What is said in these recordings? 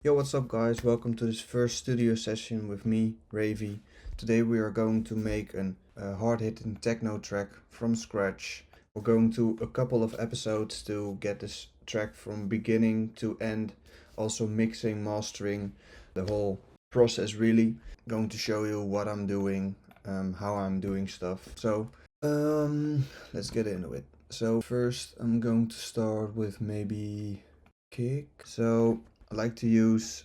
Yo, what's up guys? Welcome to this first studio session with me, Ravy. Today we are going to make a hard-hitting techno track from scratch. We're going to a couple of episodes to get this track from beginning to end. Also mixing, mastering, the whole process really. Going to show you what I'm doing, how I'm doing stuff. Let's get into it. So first I'm going to start with maybe kick. So I like to use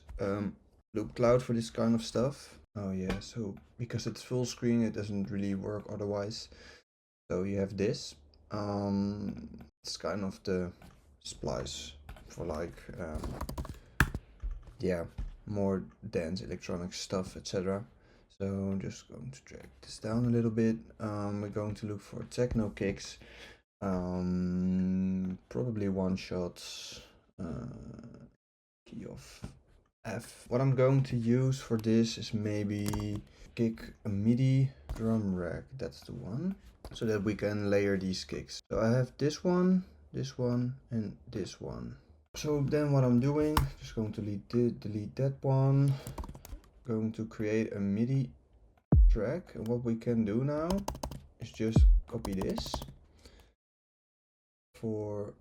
Loop Cloud for this kind of stuff. Oh yeah, so because it's full screen it doesn't really work otherwise. So you have this. It's kind of the splice for like yeah, more dance electronic stuff, etc. So I'm just going to drag this down a little bit. We're going to look for techno kicks. Probably one shots. Key of F. What I'm going to use for this is maybe kick a MIDI drum rack. That's the one. So that we can layer these kicks. So I have this one, and this one. So then what I'm doing, just going to delete that one. Going to create a MIDI track. And what we can do now is just copy this for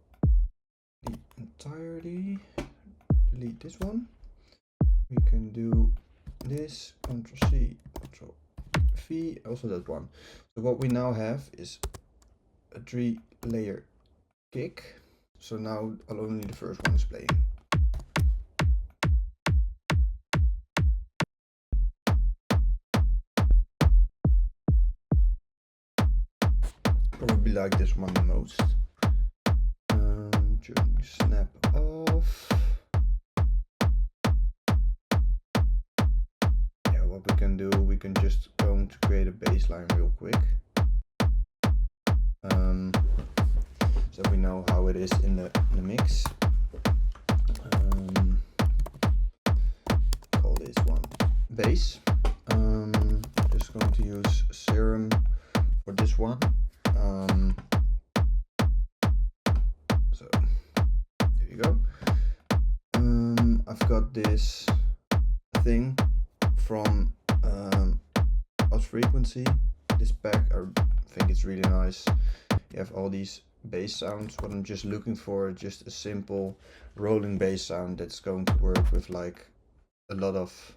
the entirety. Delete this one. We can do this, Ctrl C, Ctrl V, also that one. So what we now have is a 3-layer kick. So now only the first one is playing. Probably like this one the most. Snap off. What we can do, we can just going to create a bass line real quick. So we know how it is in the mix. Call this one bass. Just going to use Serum for this one. So there you go. I've got this thing from Odd Frequency. This pack, I think it's really nice. You have all these bass sounds. What I'm just looking for is just a simple rolling bass sound that's going to work with like a lot of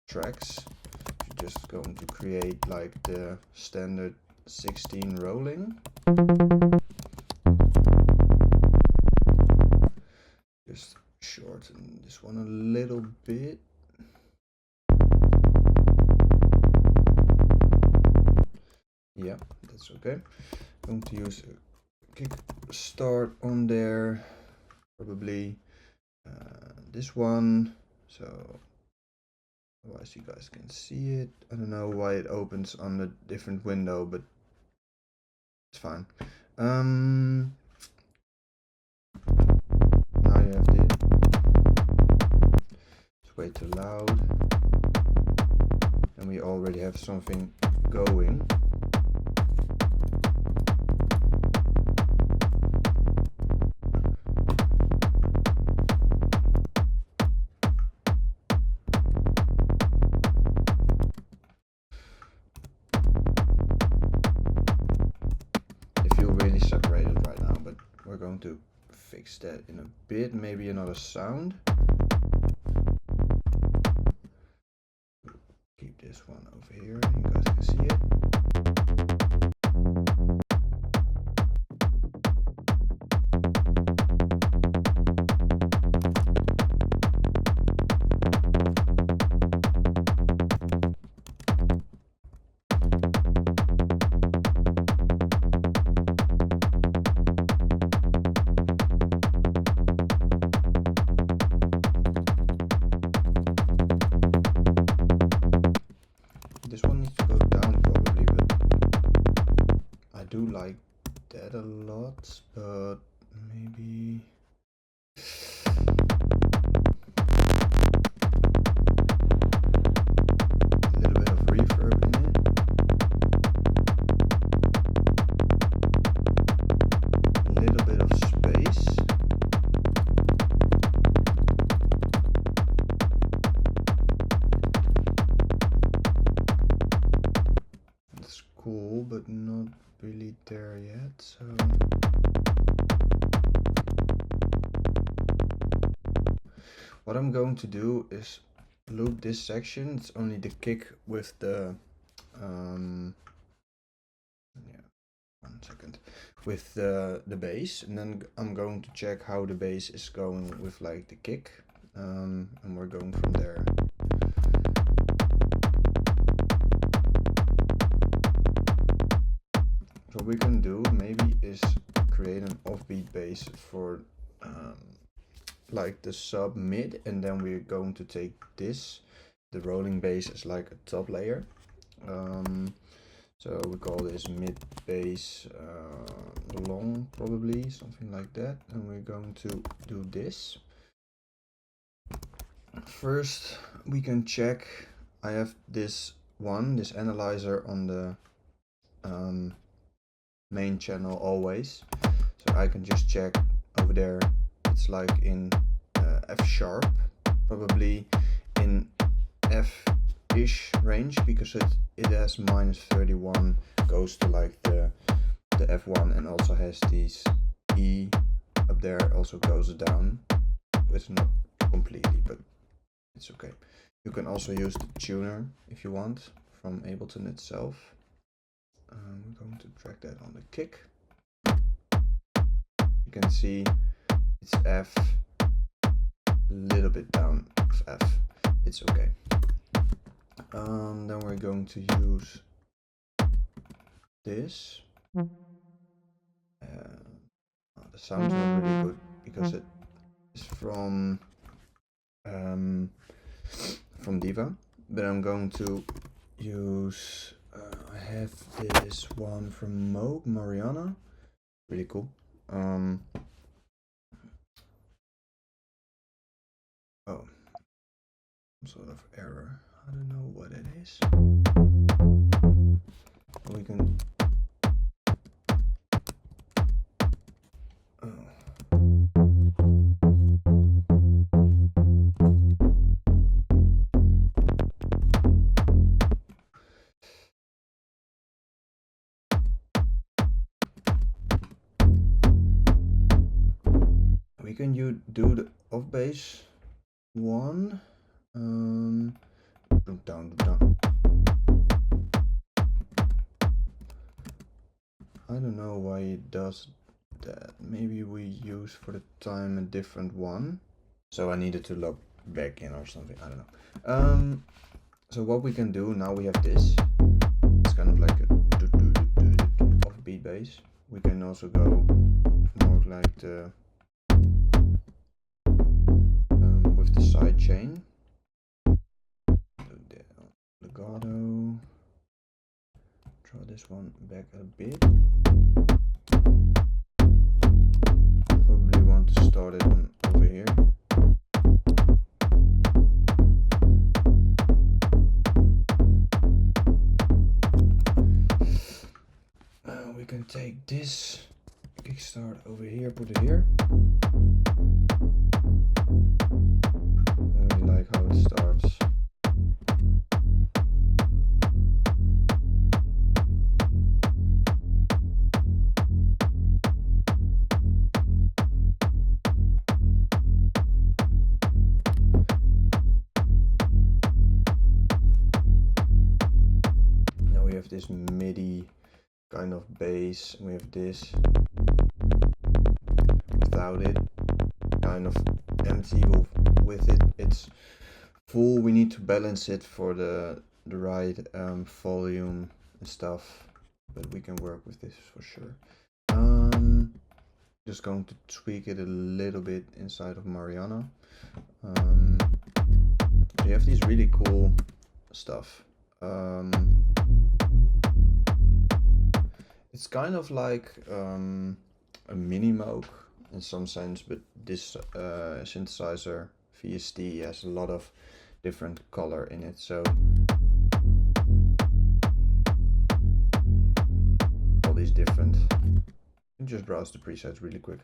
tracks. You're just going to create like the standard 16 rolling. Just shorten this one a little bit. Yeah, that's okay. I'm going to use a kick start on there, probably this one, so otherwise you guys can see it. I don't know why it opens on a different window, but it's fine. Now you have this. It's way too loud, and we already have something going. Really separated right now, but we're going to fix that in a bit. Maybe another sound. Keep this one over here, you guys can see it. This one needs to go down probably, but I do like that a lot, but maybe a little bit of reverb in it. A little bit of space. but not really there yet, so what I'm going to do is loop this section. It's only the kick with the yeah, 1 second, with the bass, and then I'm going to check how the bass is going with like the kick, and we're going from there. So what we can do maybe is create an offbeat bass for like the sub mid, and then we're going to take this, the rolling bass, as like a top layer. So we call this mid bass long, probably something like that, and we're going to do this. First we can check, I have this analyzer on the main channel always, so I can just check over there. It's like in F sharp, probably in F-ish range, because it has -31, goes to like the F1, and also has these E up there, also goes down. It's not completely, but it's okay. You can also use the tuner if you want from Ableton itself. I'm going to drag that on the kick. You can see it's F, a little bit down of F. It's okay. Then we're going to use this. The sound's not really good because it is from Diva, but I'm going to use. I have this one from Moog, Mariana, really cool. Oh, some sort of error. I don't know what it is. We can. Oh. We can do the off bass one. Down. I don't know why it does that. Maybe we use for the time a different one. So I needed to log back in or something. I don't know. So what we can do now, we have this. It's kind of like a offbeat bass. We can also go more like the with the side chain. Legato. Draw this one back a bit. Probably want to start it on over here. We can take this kickstart over here, put it here. I really like how it starts. Now we have this MIDI kind of bass, and we have this without it, kind of empty with it. It's full. We need to balance it for the right volume and stuff, but we can work with this for sure. Just going to tweak it a little bit inside of Mariana. So you have these really cool stuff. It's kind of like a mini Moog in some sense, but this synthesizer VST has a lot of different color in it, so all these different. You just browse the presets really quick.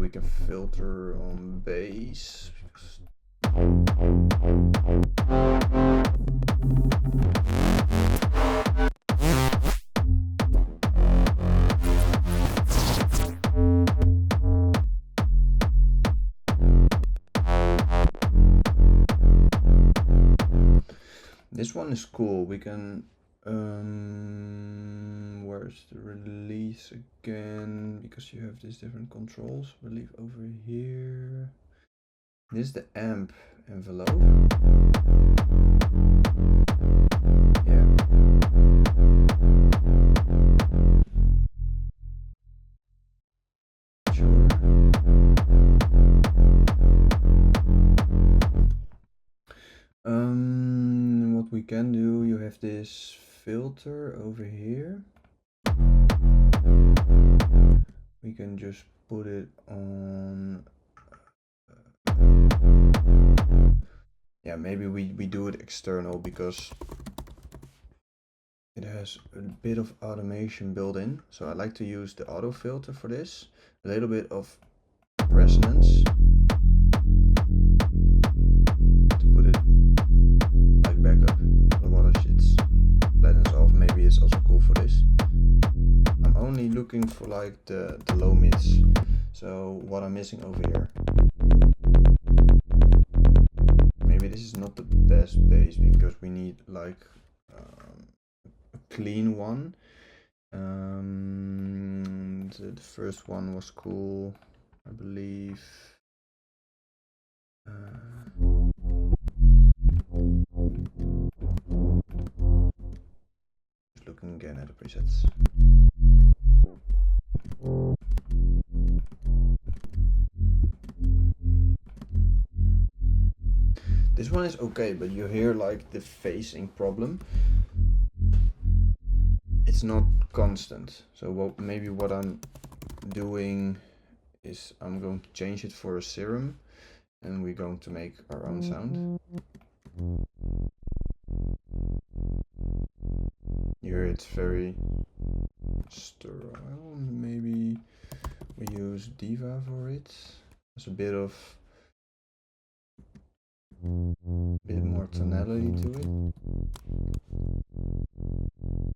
we can filter on bass. This one is cool. We can where's the release again? Because you have these different controls. We'll leave over here. This is the amp envelope. Yeah. Sure. What we can do, you have this filter over here. We can just put it on. Yeah, maybe we do it external because it has a bit of automation built in. So I like to use the auto filter for this. A little bit of resonance to put it like backup. Otherwise it's balance off. Maybe it's also cool for this. I'm only looking for like the low mids. So what I'm missing over here. Maybe this is not the best bass because we need like a clean one. The first one was cool, I believe. Just looking again at the presets. This one is okay, but you hear like the phasing problem. It's not constant. So maybe what I'm doing is I'm going to change it for a serum and we're going to make our own sound. You hear it's very sterile. Maybe we use Diva for it. There's a bit more tonality to it.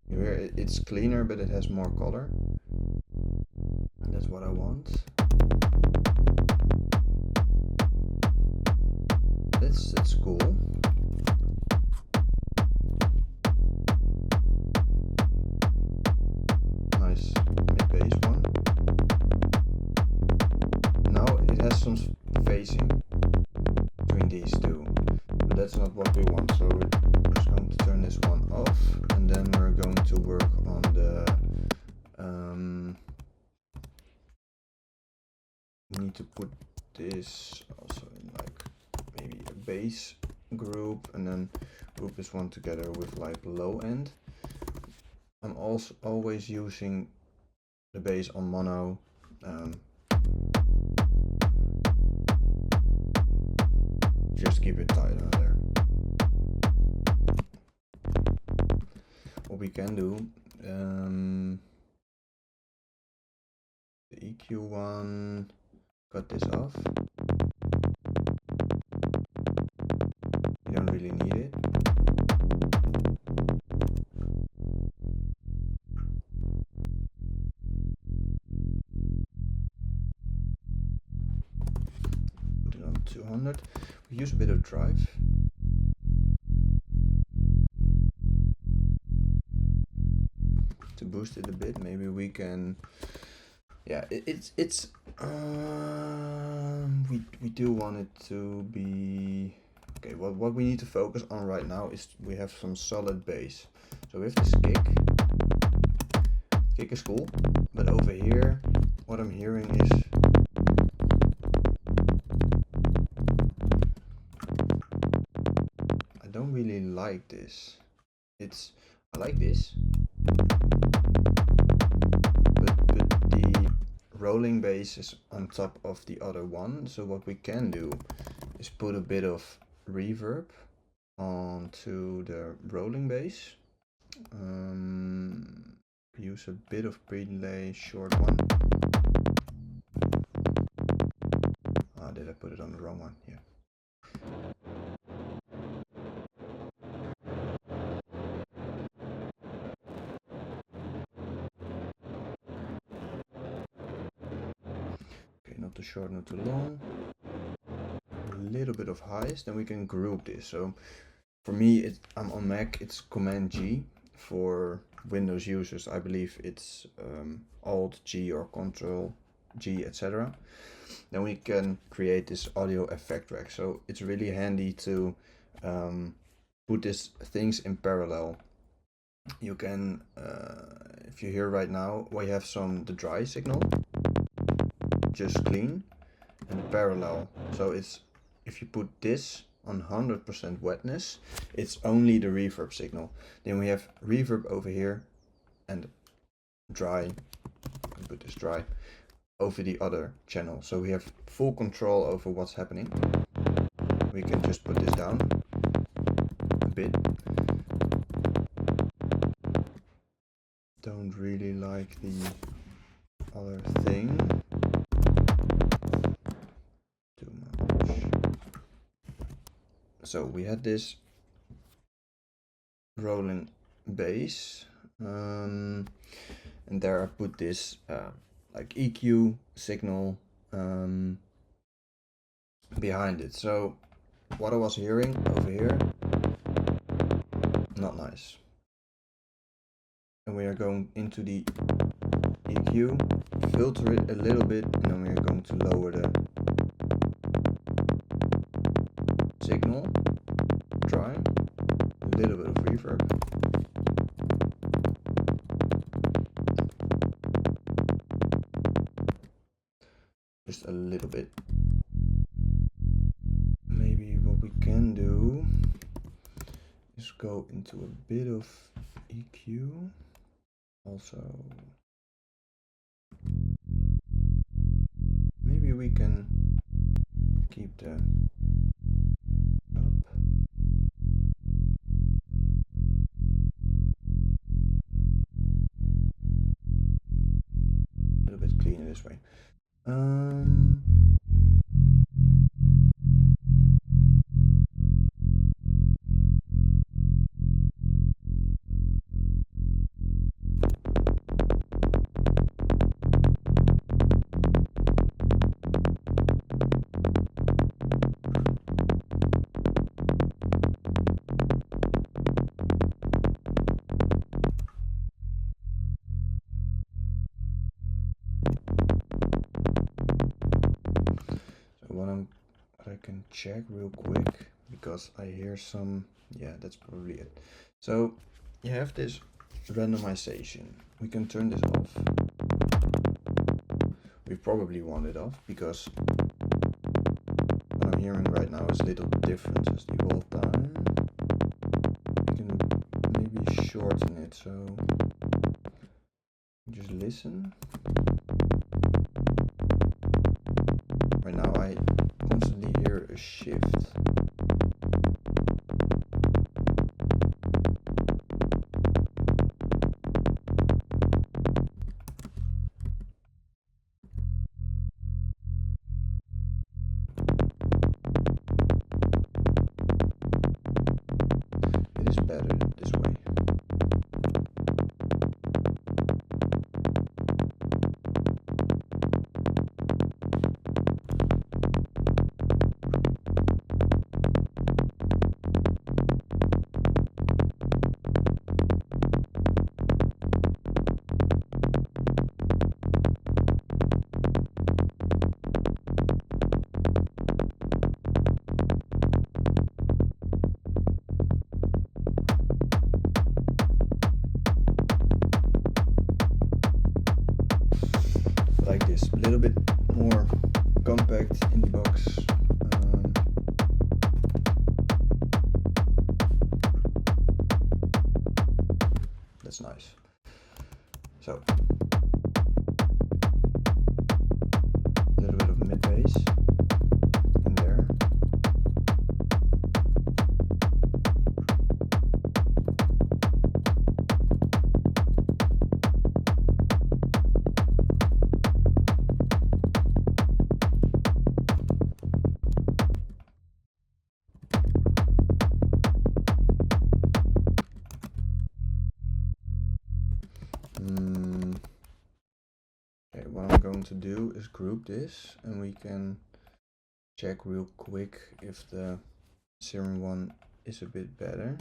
You hear it's cleaner, but it has more color. And that's what I want. That's cool. Nice mid-bass one. Now it has some phasing between these two, but that's not what we want. So we're just going to turn this one off, and then we're going to work on the. We need to put this also in like maybe a bass group, and then group this one together with like low end. I'm also always using the bass on mono. Just keep it tight on there. What we can do, the EQ1, cut this off. You don't really need it. Put it on 200. We use a bit of drive. To boost it a bit, maybe we can. Yeah, we do want it to be okay. What we need to focus on right now is we have some solid bass. So we have this kick is cool, but over here what I'm hearing is I don't really like this. I like this, but the rolling bass is on top of the other one. So what we can do is put a bit of reverb onto the rolling bass. Use a bit of pre-delay, short one. I put it on the wrong one. Yeah. Okay, not too short, not too long. A little bit of highs, then we can group this. So for me, I'm on Mac, it's Command G. For Windows users, I believe it's Alt G or Control G, etc. Then we can create this audio effect track. So it's really handy to put these things in parallel. You can, if you hear right now, we have the dry signal, just clean, and parallel. So it's, if you put this on 100% wetness, it's only the reverb signal. Then we have reverb over here and dry, I can put this dry, over the other channel. So we have full control over what's happening. We can just put this down a bit. Don't really like the other thing too much. So we had this rolling bass, and there I put this like EQ signal behind it. So what I was hearing over here, not nice. And we are going into the EQ, filter it a little bit, and then we are going to lower the signal, dry, a little bit of reverb. Just a little bit. Maybe what we can do is go into a bit of EQ. Also, maybe we can keep the up. A little bit cleaner this way. I can check real quick because I hear some, yeah, that's probably it. So you have this randomization. We can turn this off. We probably want it off because what I'm hearing right now is a little different as the whole time. We can maybe shorten it, so just listen. Right now I constantly hear a shift. It is better this way. Like this, a little bit more compact in the box. That's nice. So a little bit of mid bass in there. Okay, what I'm going to do is group this, and we can check real quick if the serum one is a bit better.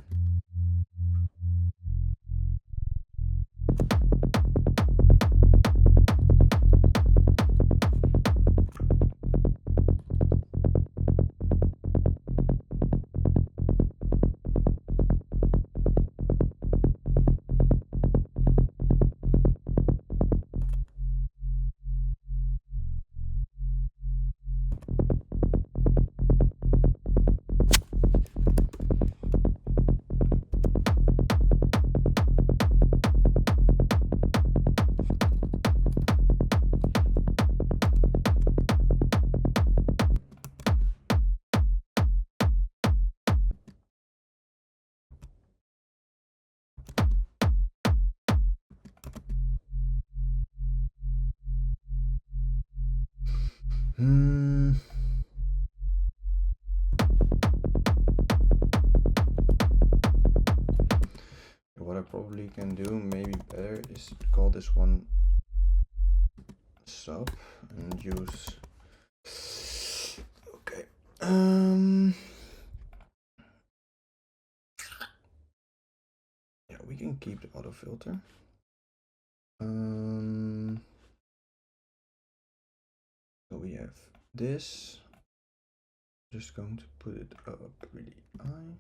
What I probably can do maybe better is call this one sub and use. Okay. Yeah, we can keep the auto filter. So we have this. Just going to put it up really high.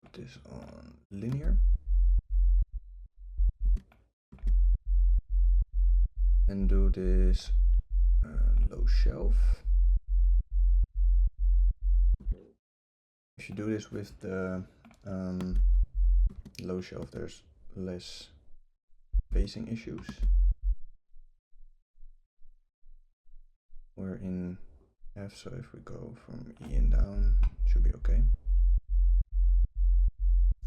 Put this on linear. And do this low shelf. If you do this with the low shelf, there's less phasing issues. We're in F, so if we go from E and down, it should be okay.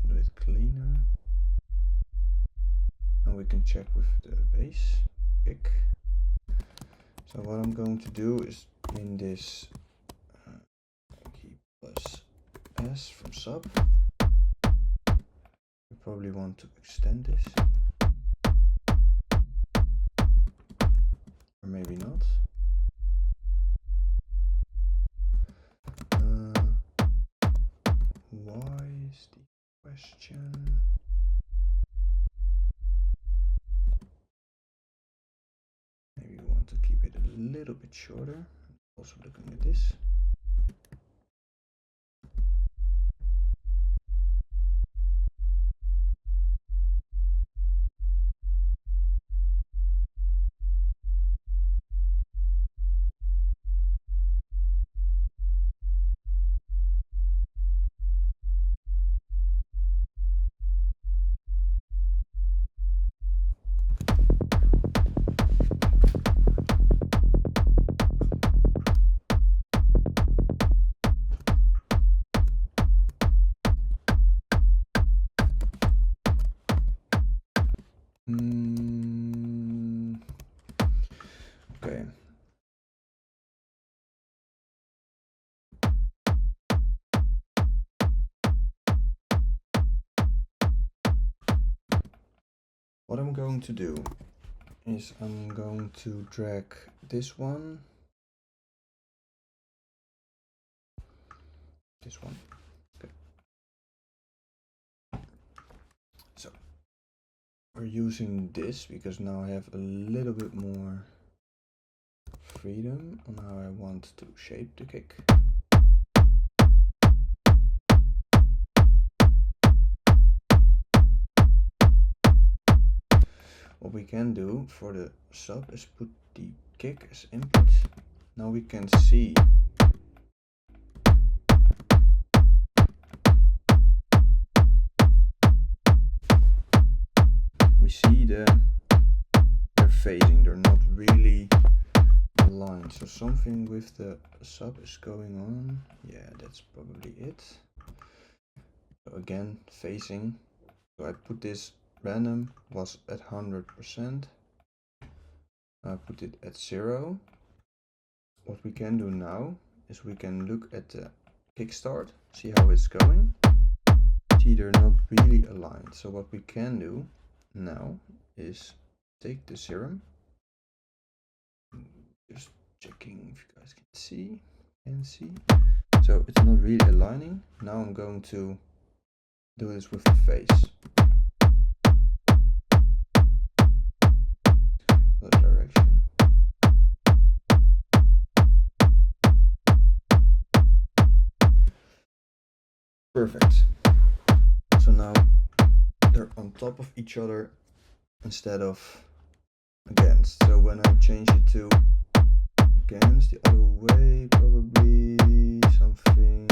Do it cleaner. And we can check with the bass kick. So what I'm going to do is in this key plus S from sub. We probably want to extend this. Or maybe not. Why is the question? Maybe we want to keep it a little bit shorter. Also looking at this. Okay. What I'm going to do is I'm going to drag this one, okay. So we're using this because now I have a little bit more freedom on how I want to shape the kick. What we can do for the sub is put the kick as input. Now we can see they're phasing, they're not really aligned, so something with the sub is going on. Yeah, that's probably it. So again, phasing. So I put this random was at 100%. I put it at 0. What we can do now is we can look at the kickstart, see how it's going. See, they're not really aligned. So what we can do now is take the serum. Just checking if you guys can see. So it's not really aligning. Now I'm going to do this with the face. Other direction. Perfect. So now they're on top of each other instead of against. So when I change it to against the other way, probably something.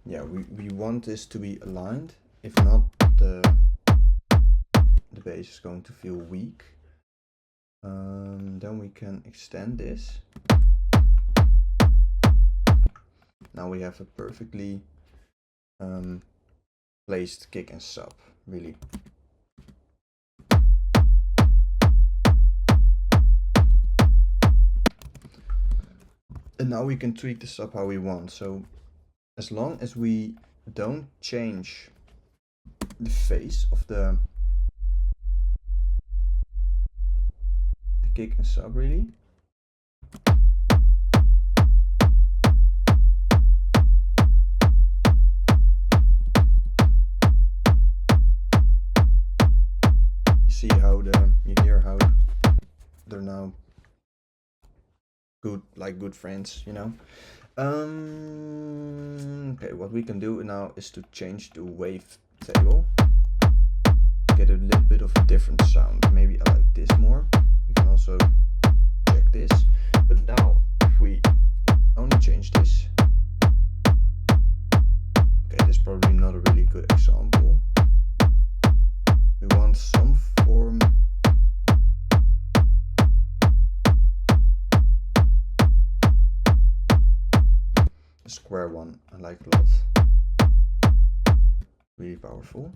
Yeah, we want this to be aligned. If not, the bass is going to feel weak. Then we can extend this. Now we have a perfectly placed kick and sub, really. And now we can tweak the sub how we want. So as long as we don't change the face of the kick and sub, really. See how you hear how they're now good, like good friends, you know. Okay, what we can do now is to change the wave table, get a little bit of a different sound. Maybe I like this more. We can also check this, but now if we only change this, okay, this is probably not a really good example. We want some form. A square one, I like a lot. Really powerful.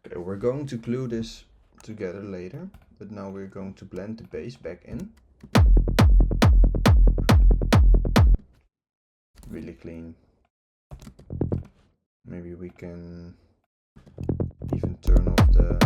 Okay, we're going to glue this together later, but now we're going to blend the bass back in. Really clean. Maybe we can even turn off the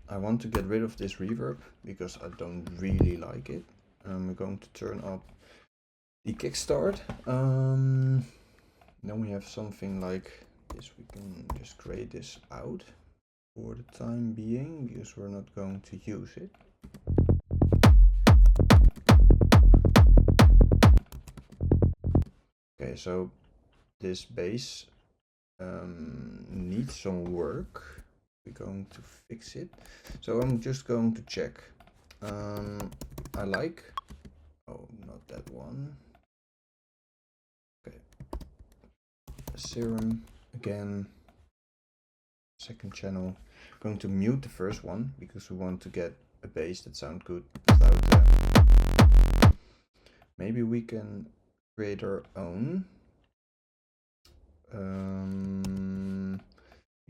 I want to get rid of this reverb because I don't really like it. We're going to turn up the kickstart. Then we have something like this. We can just grade this out for the time being because we're not going to use it. Okay, so this bass needs some work. We're going to fix it. So I'm just going to check. I like, oh, not that one. Okay. Serum again. Second channel. I'm going to mute the first one because we want to get a bass that sounds good without that. Maybe we can create our own. We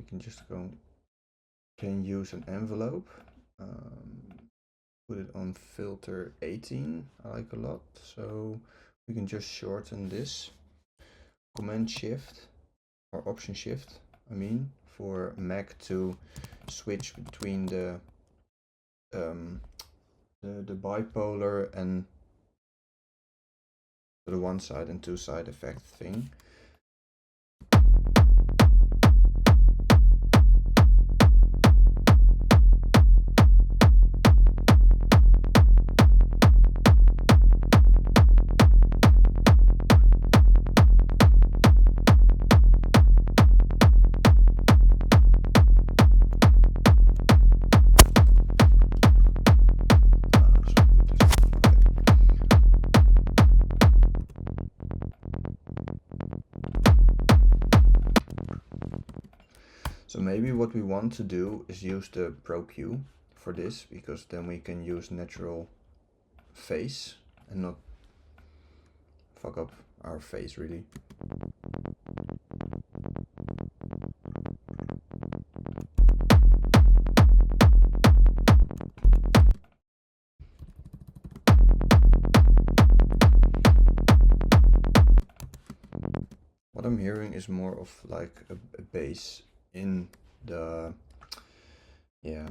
can just go. Can use an envelope, put it on filter 18, I like a lot, so we can just shorten this, Command Shift or Option Shift, I mean, for Mac to switch between the bipolar and the one side and two side effect thing. So maybe what we want to do is use the Pro Q for this, because then we can use natural phase and not fuck up our phase really. What I'm hearing is more of like a bass in the, yeah.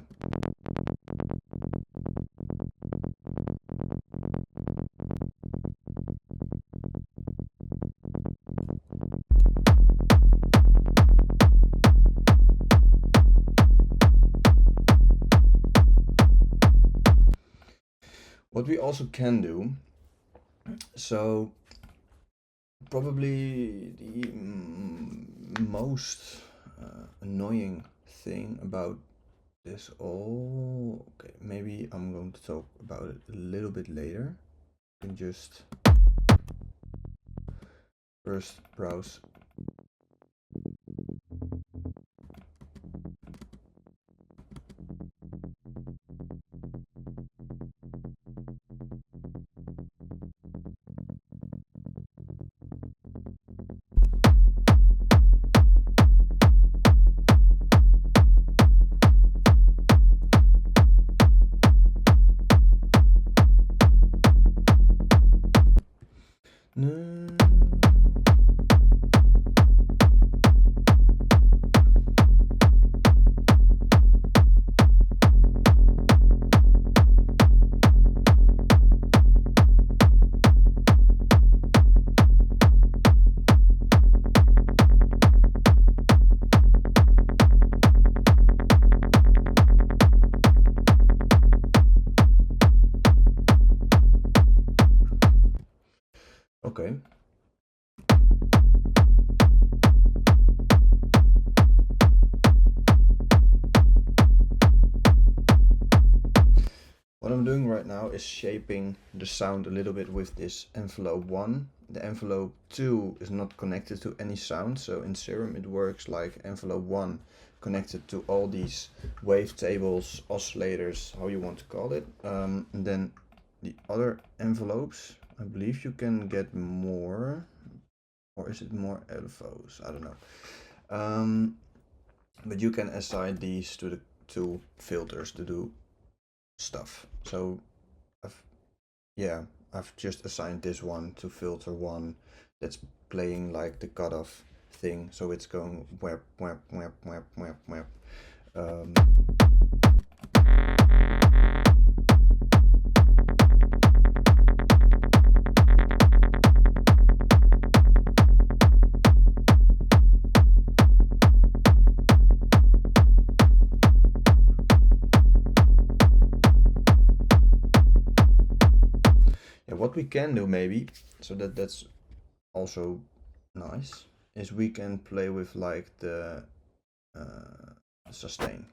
What we also can do, so probably the most annoying thing about this all, okay, maybe I'm going to talk about it a little bit later. You can just first browse. No. Okay. What I'm doing right now is shaping the sound a little bit with this envelope 1. The envelope 2 is not connected to any sound, so in Serum it works like envelope 1 connected to all these wavetables, oscillators, how you want to call it. And then the other envelopes, I believe you can get more, or is it more LFOs? I don't know. But you can assign these to the two filters to do stuff. So I've just assigned this one to filter 1 that's playing like the cutoff thing, so it's going whap whap whap whap whap whap. What we can do maybe, so that's also nice, is we can play with like the sustain.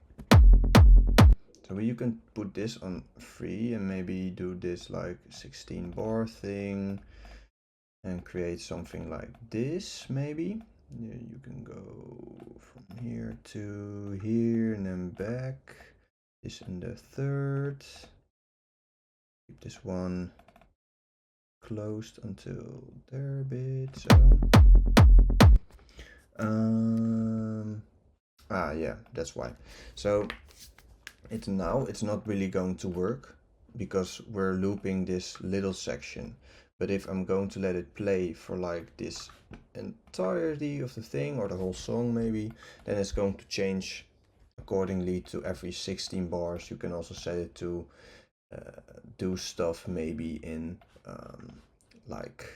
So you can put this on 3 and maybe do this like 16 bar thing and create something like this maybe. Yeah, you can go from here to here and then back. This in the third. Keep this one closed until there a bit, so yeah, that's why. So it's not really going to work because we're looping this little section, but if I'm going to let it play for like this entirety of the thing or the whole song maybe, then it's going to change accordingly to every 16 bars. You can also set it to do stuff maybe in like,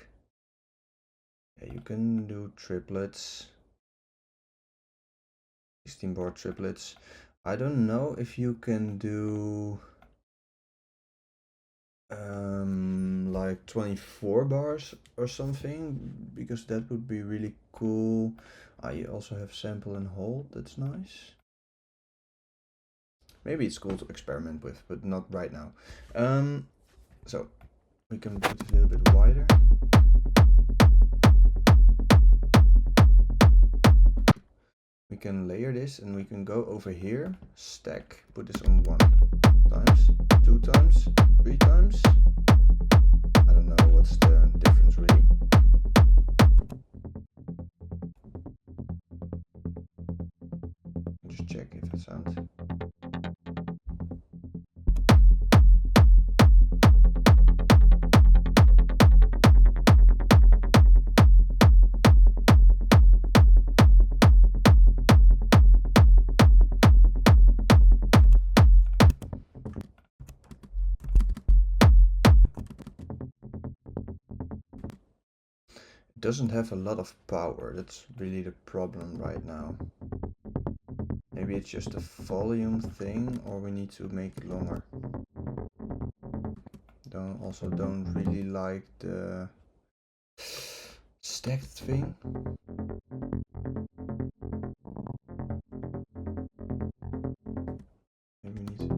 yeah, you can do triplets, 16 bar triplets. I don't know if you can do like 24 bars or something, because that would be really cool. I also have sample and hold, that's nice. Maybe it's cool to experiment with, but not right now. So we can put it a little bit wider. We can layer this and we can go over here, stack, put this on 1 times, 2 times, 3 times. I don't know what's the difference really. Just check if it sounds. Doesn't have a lot of power. That's really the problem right now. Maybe it's just a volume thing, or we need to make it longer. Also don't really like the stacked thing. Maybe we need to.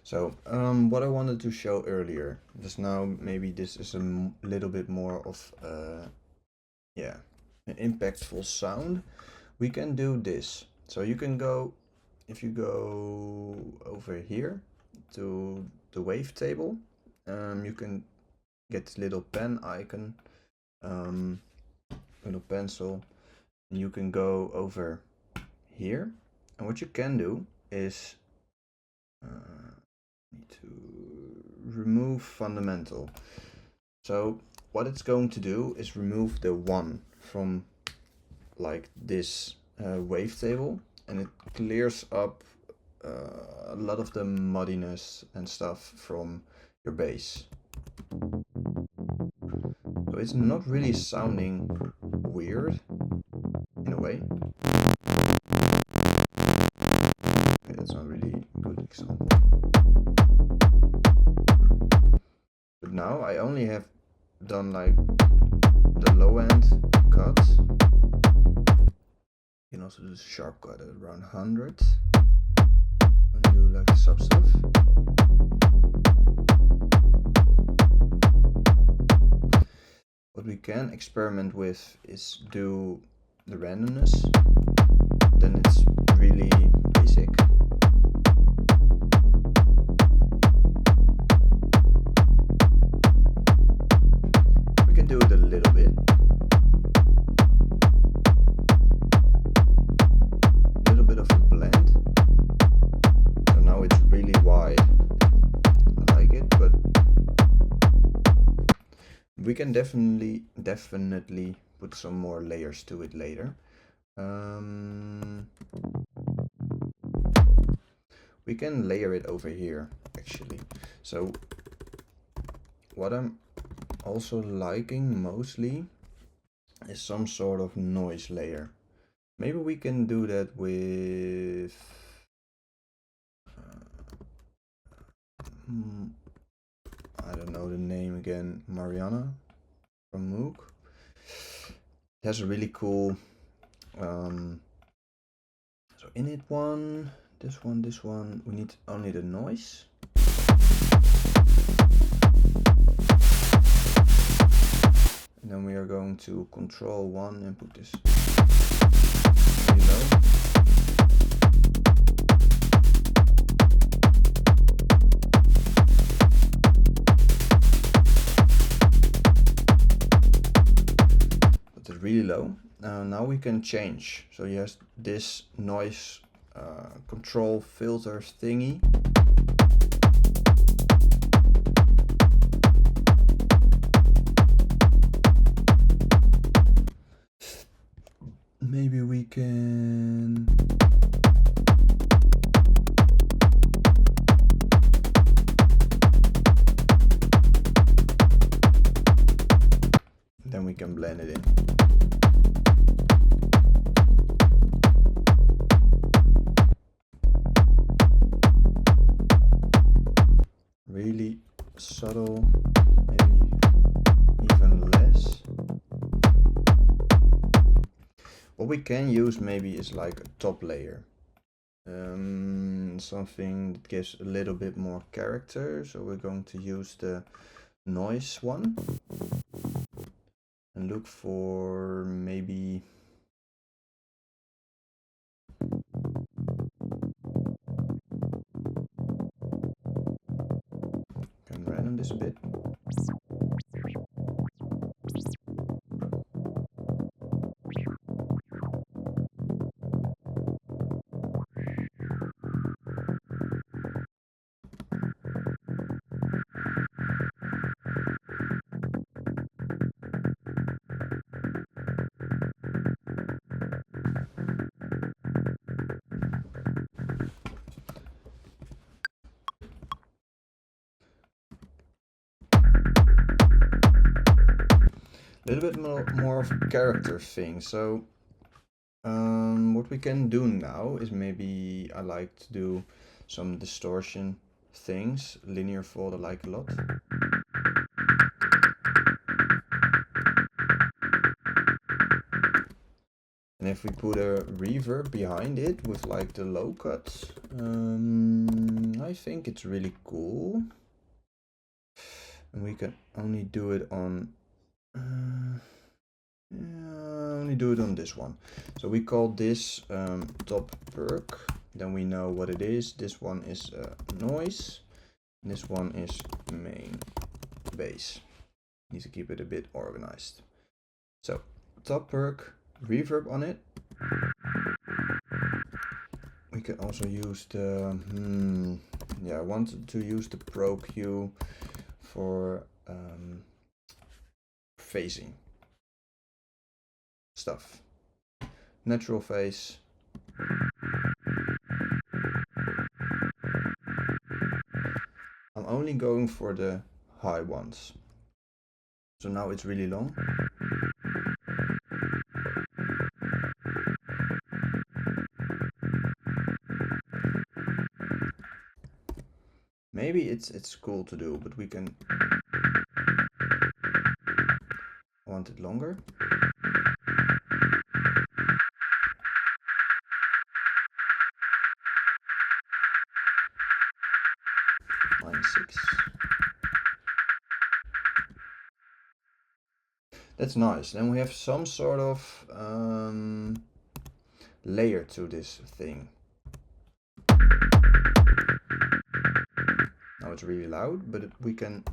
So what I wanted to show earlier, just now maybe this is a little bit more of yeah, an impactful sound. We can do this. So you can go, if you go over here to the wavetable, you can get this little pen icon, little pencil, and you can go over here, and what you can do is need to remove fundamental. So what it's going to do is remove the 1 from like this wavetable, and it clears up a lot of the muddiness and stuff from your bass. So it's not really sounding weird in a way. Okay, that's not really a good example. But now I only have done like the low end cuts. You can also do the sharp cut at around 100 and do like the sub stuff. What we can experiment with is do the randomness. Then it's really basic. We can do it a little bit. A little bit of a blend. So now it's really wide. I like it, but we can definitely put some more layers to it later. We can layer it over here actually. So what I'm also liking mostly is some sort of noise layer. Maybe we can do that with I don't know the name again, Mariana from Moog. It has a really cool so init one, this one, we need only the noise. And then we are going to control 1 and put this really low. Really low. Now we can change. So he has this noise control filter thingy. Maybe we can then we can blend it in. Really subtle, maybe even less. What we can use maybe is like a top layer. Something that gives a little bit more character. So we're going to use the noise one and look for maybe can random this a bit. A little bit more of a character thing. So what we can do now is maybe I like to do some distortion things. Linear fold I like a lot. And if we put a reverb behind it with like the low cuts, I think it's really cool. And we can only do it on only do it on this one. So we call this top perk. Then we know what it is. This one is noise. And this one is main bass. Need to keep it a bit organized. So top perk, reverb on it. We can also use the I wanted to use the Pro Q for phasing stuff. Natural phase. I'm only going for the high ones. So now it's really long. Maybe it's cool to do, but we can. I want it longer. -6. That's nice. Then we have some sort of layer to this thing. Now it's really loud, but we can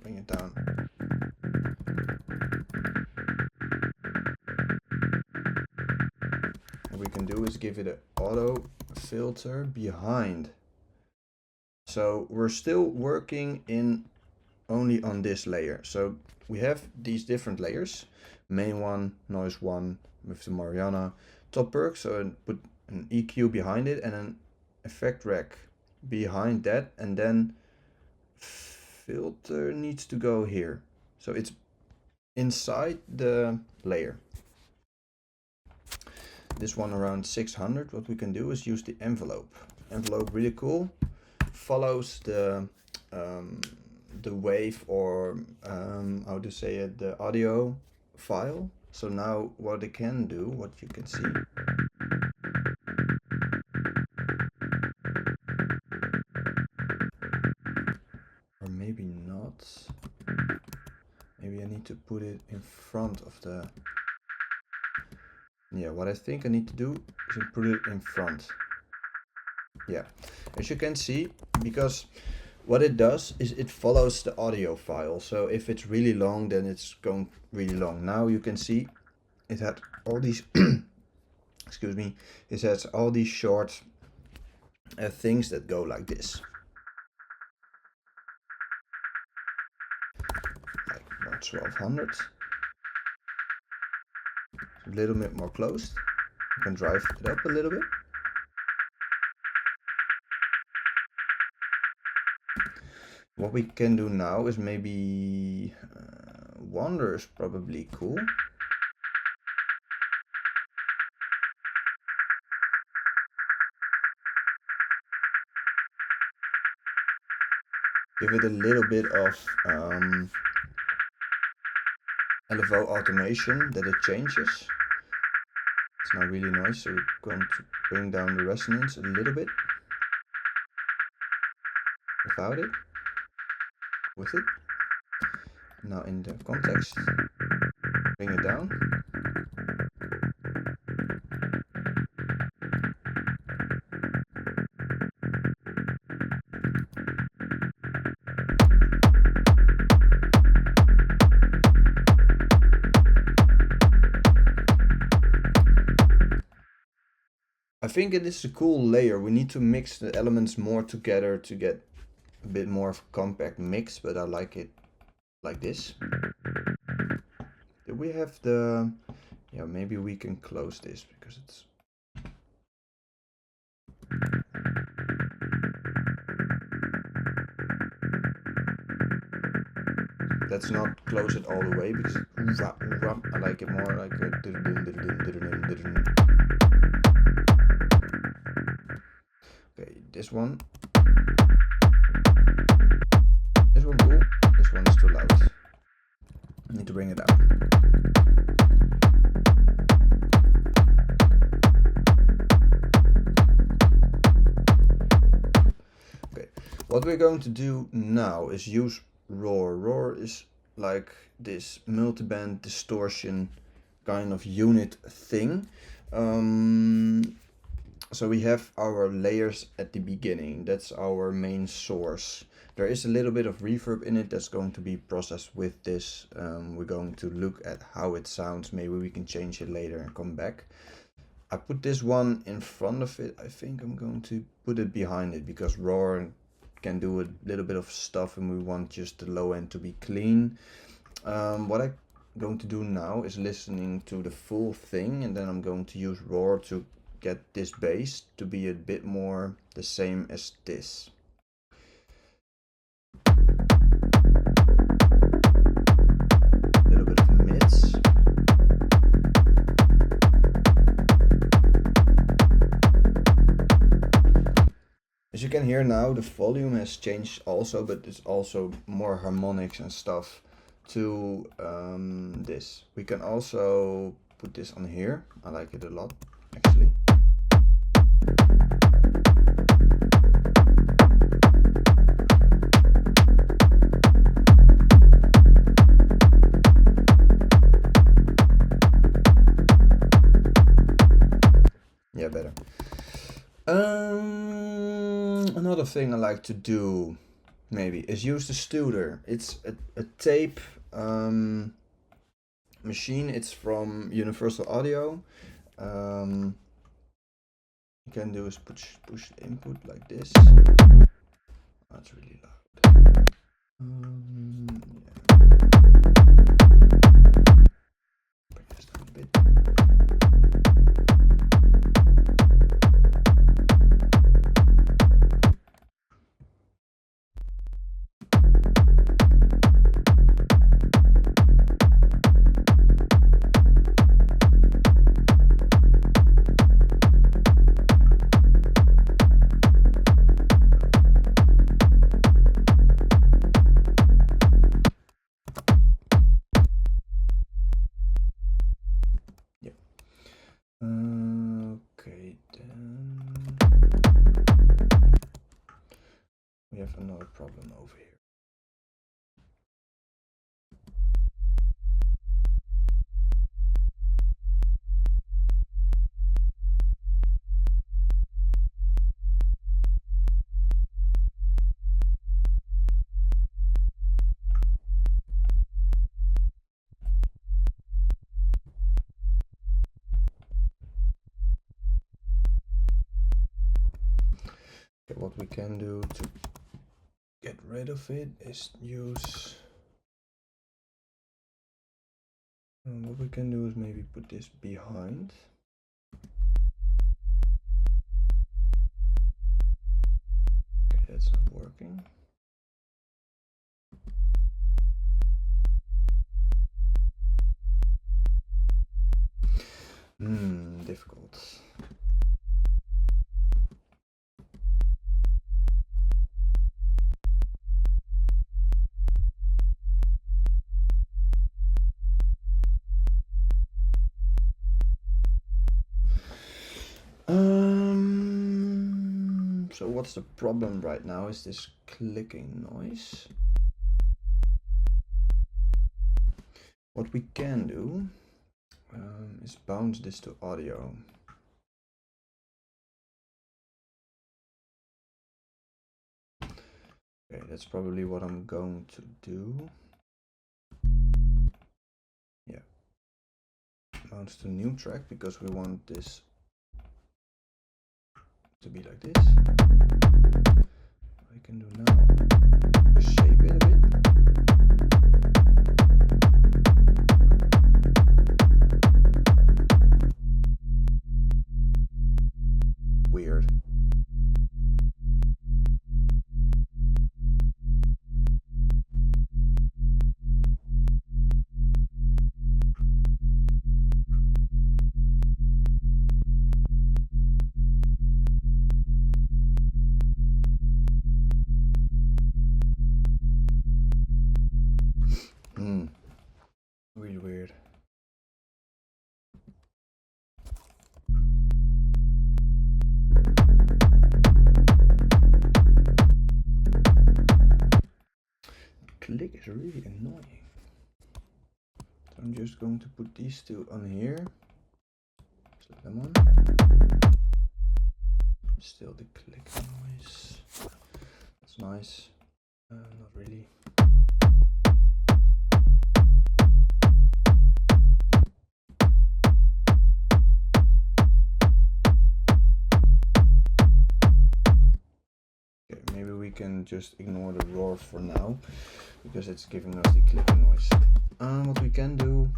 bring it down. What we can do is give it an auto filter behind. So we're still working in only on this layer. So we have these different layers, main one, noise one with the Mariana, top perk, so put an EQ behind it and an effect rack behind that, and then filter needs to go here. So it's inside the layer. This one around 600, what we can do is use the envelope. Envelope really cool, follows the wave, or how to say it, the audio file. So now what it can do, what you can see, or maybe not, maybe I need to put it in front of the, what I think I need to do is to put it in front. As you can see, because what it does is it follows the audio file. So if it's really long, then it's going really long. Now you can see it had all these excuse me, it has all these short things that go like this, like about 1200. A little bit more closed. You can drive it up a little bit. What we can do now is maybe Wander is probably cool. Give it a little bit of LFO automation, that it changes. It's now really noisy, so we're going to bring down the resonance a little bit. Without it. With it. Now in the context, bring it down. I think it is a cool layer. We need to mix the elements more together to get a bit more of a compact mix, but I like it like this. Do we have the... Yeah, maybe we can close this because it's... Let's not close it all the way because I like it more like a... Okay, this one. This one cool. This one is too loud. I need to bring it down. Okay, what we're going to do now is use roar. Roar is like this multiband distortion kind of unit thing. So we have our layers at the beginning. That's our main source. There is a little bit of reverb in it that's going to be processed with this. We're going to look at how it sounds. Maybe we can change it later and come back. I put this one in front of it. I think I'm going to put it behind it because roar can do a little bit of stuff and we want just the low end to be clean. What I'm going to do now is listening to the full thing, and then I'm going to use roar to get this bass to be a bit more the same as this. A little bit of mids. As you can hear now, the volume has changed also, but it's also more harmonics and stuff to this. We can also put this on here. I like it a lot, actually. Yeah, better. Another thing I like to do maybe is use the Studer. It's a tape machine. It's from Universal Audio. You can do is push the input like this. Oh, it's really loud. Yeah. Bring this down a bit. Okay, then we have another problem over here. What we can do to get rid of it is use... what we can do is maybe put this behind. Okay, that's not working. Difficult. So what's the problem right now is this clicking noise. What we can do is bounce this to audio. Okay, that's probably what I'm going to do. Yeah. Bounce to new track because we want this to be like this. What I can do now, just shape it a bit. Weird. Really weird. Click is really annoying. So I'm just going to put these two on here. Select them on. Still the click noise. That's nice. Not really. Okay, maybe we can just ignore the roar for now because it's giving us the clicking noise. What we can do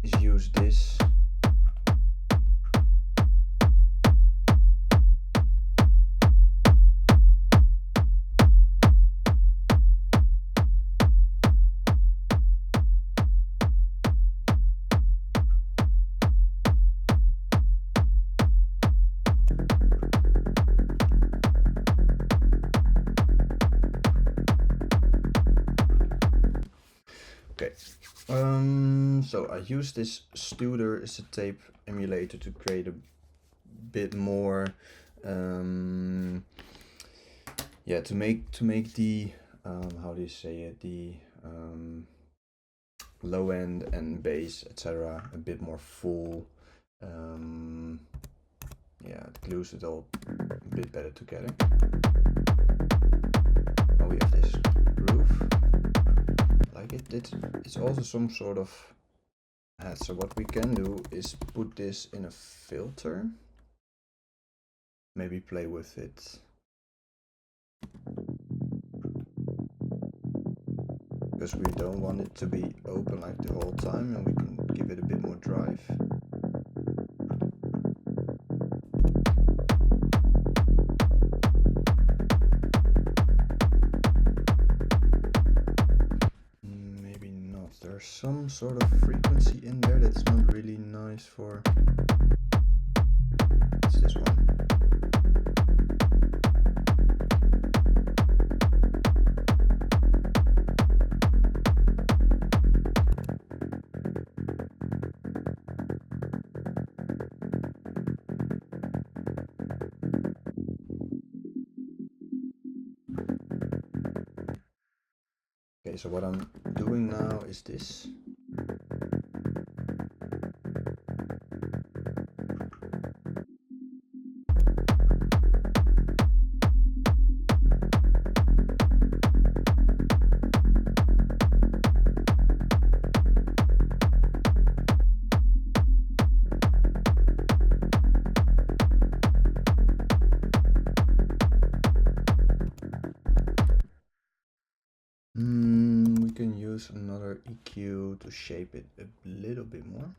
is use this. Okay, so I use this Studer as a tape emulator to create a bit more, yeah, to make the how do you say it, the low end and bass, etc., a bit more full. Yeah, it glues it all a bit better together. Now we have this groove. Like it's also some sort of hat. So what we can do is put this in a filter. Maybe play with it. Because we don't want it to be open like the whole time, and we can give it a bit more drive. Maybe not. There's some sort of frequency in there that's not really nice for... It's this one. Okay, so what I'm doing now is this. We can use another EQ to shape it a little bit more.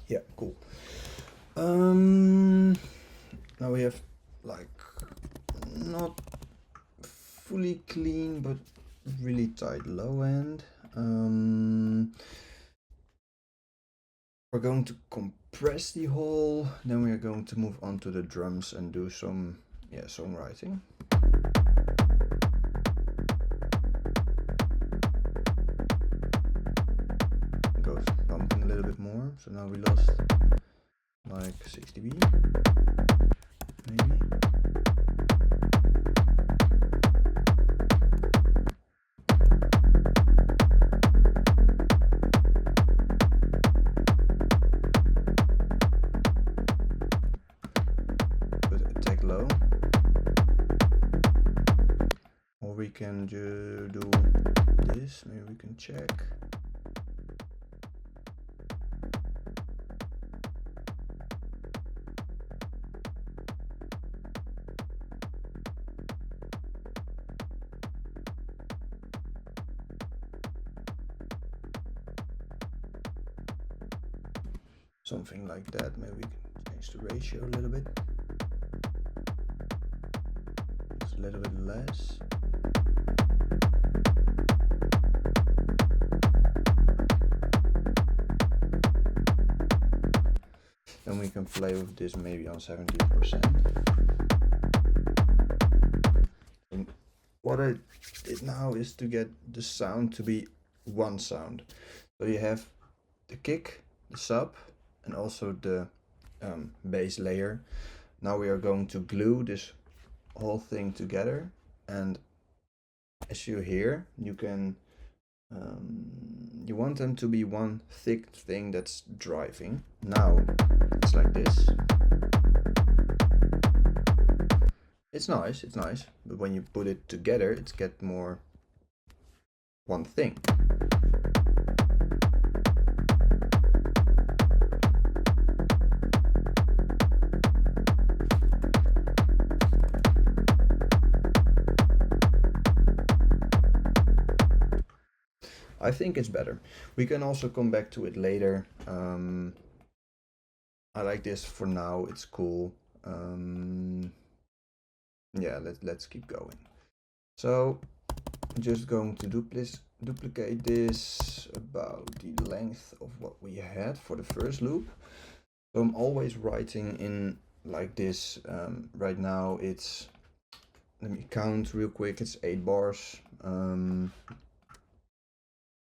Yeah, cool. Now we have like not fully clean, but really tight low end. We're going to compress the whole, then we are going to move on to the drums and do some songwriting. Goes pumping a little bit more, so now we lost like 6 dB, maybe. Low, or we can do this. Maybe we can check. Something like that. Maybe we can change the ratio a little bit. A little bit less. Then we can play with this maybe on 70%. And what I did now is to get the sound to be one sound. So you have the kick, the sub, and also the bass layer. Now we are going to glue this whole thing together, and as you hear, you can you want them to be one thick thing that's driving. Now it's like this. It's nice, but when you put it together, it's get more one thing. I think it's better. We can also come back to it later. I like this for now. It's cool. Yeah, let's keep going. So I'm just going to duplicate this about the length of what we had for the first loop. So I'm always writing in like this. Right now it's, let me count real quick, it's 8 bars.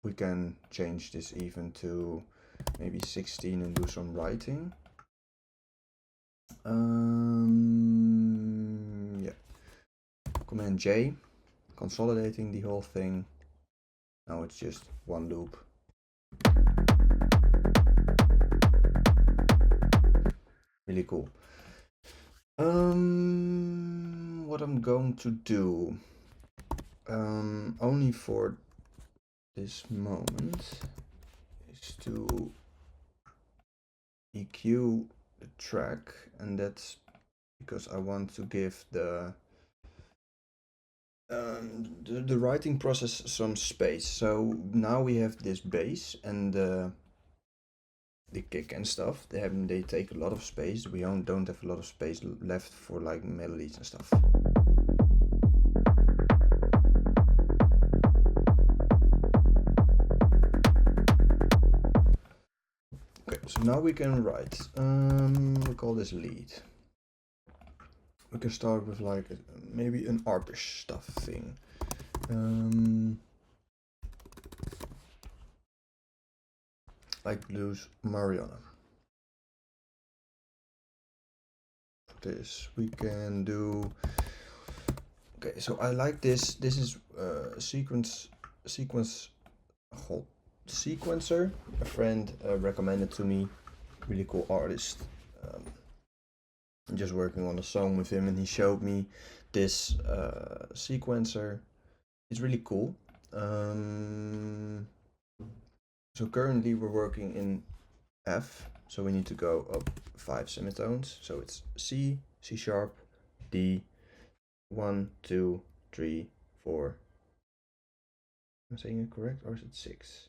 We can change this even to maybe 16 and do some writing. Yeah. Command J, consolidating the whole thing. Now it's just one loop. Really cool. What I'm going to do, only for this moment, is to EQ the track, and that's because I want to give the writing process some space. So now we have this bass and the kick and stuff. They take a lot of space. We don't have a lot of space left for like melodies and stuff. Okay, so now we can write. We call this lead. We can start with like maybe an arpish stuff thing. Like blues Mariana. This we can do. Okay, so I like this. This is sequencer. A friend recommended to me. Really cool artist. I'm just working on a song with him, and he showed me this sequencer. It's really cool. So currently we're working in F, so we need to go up 5 semitones. So it's C, C sharp, D, 1, 2, 3, 4. Am I saying it correct, or is it 6?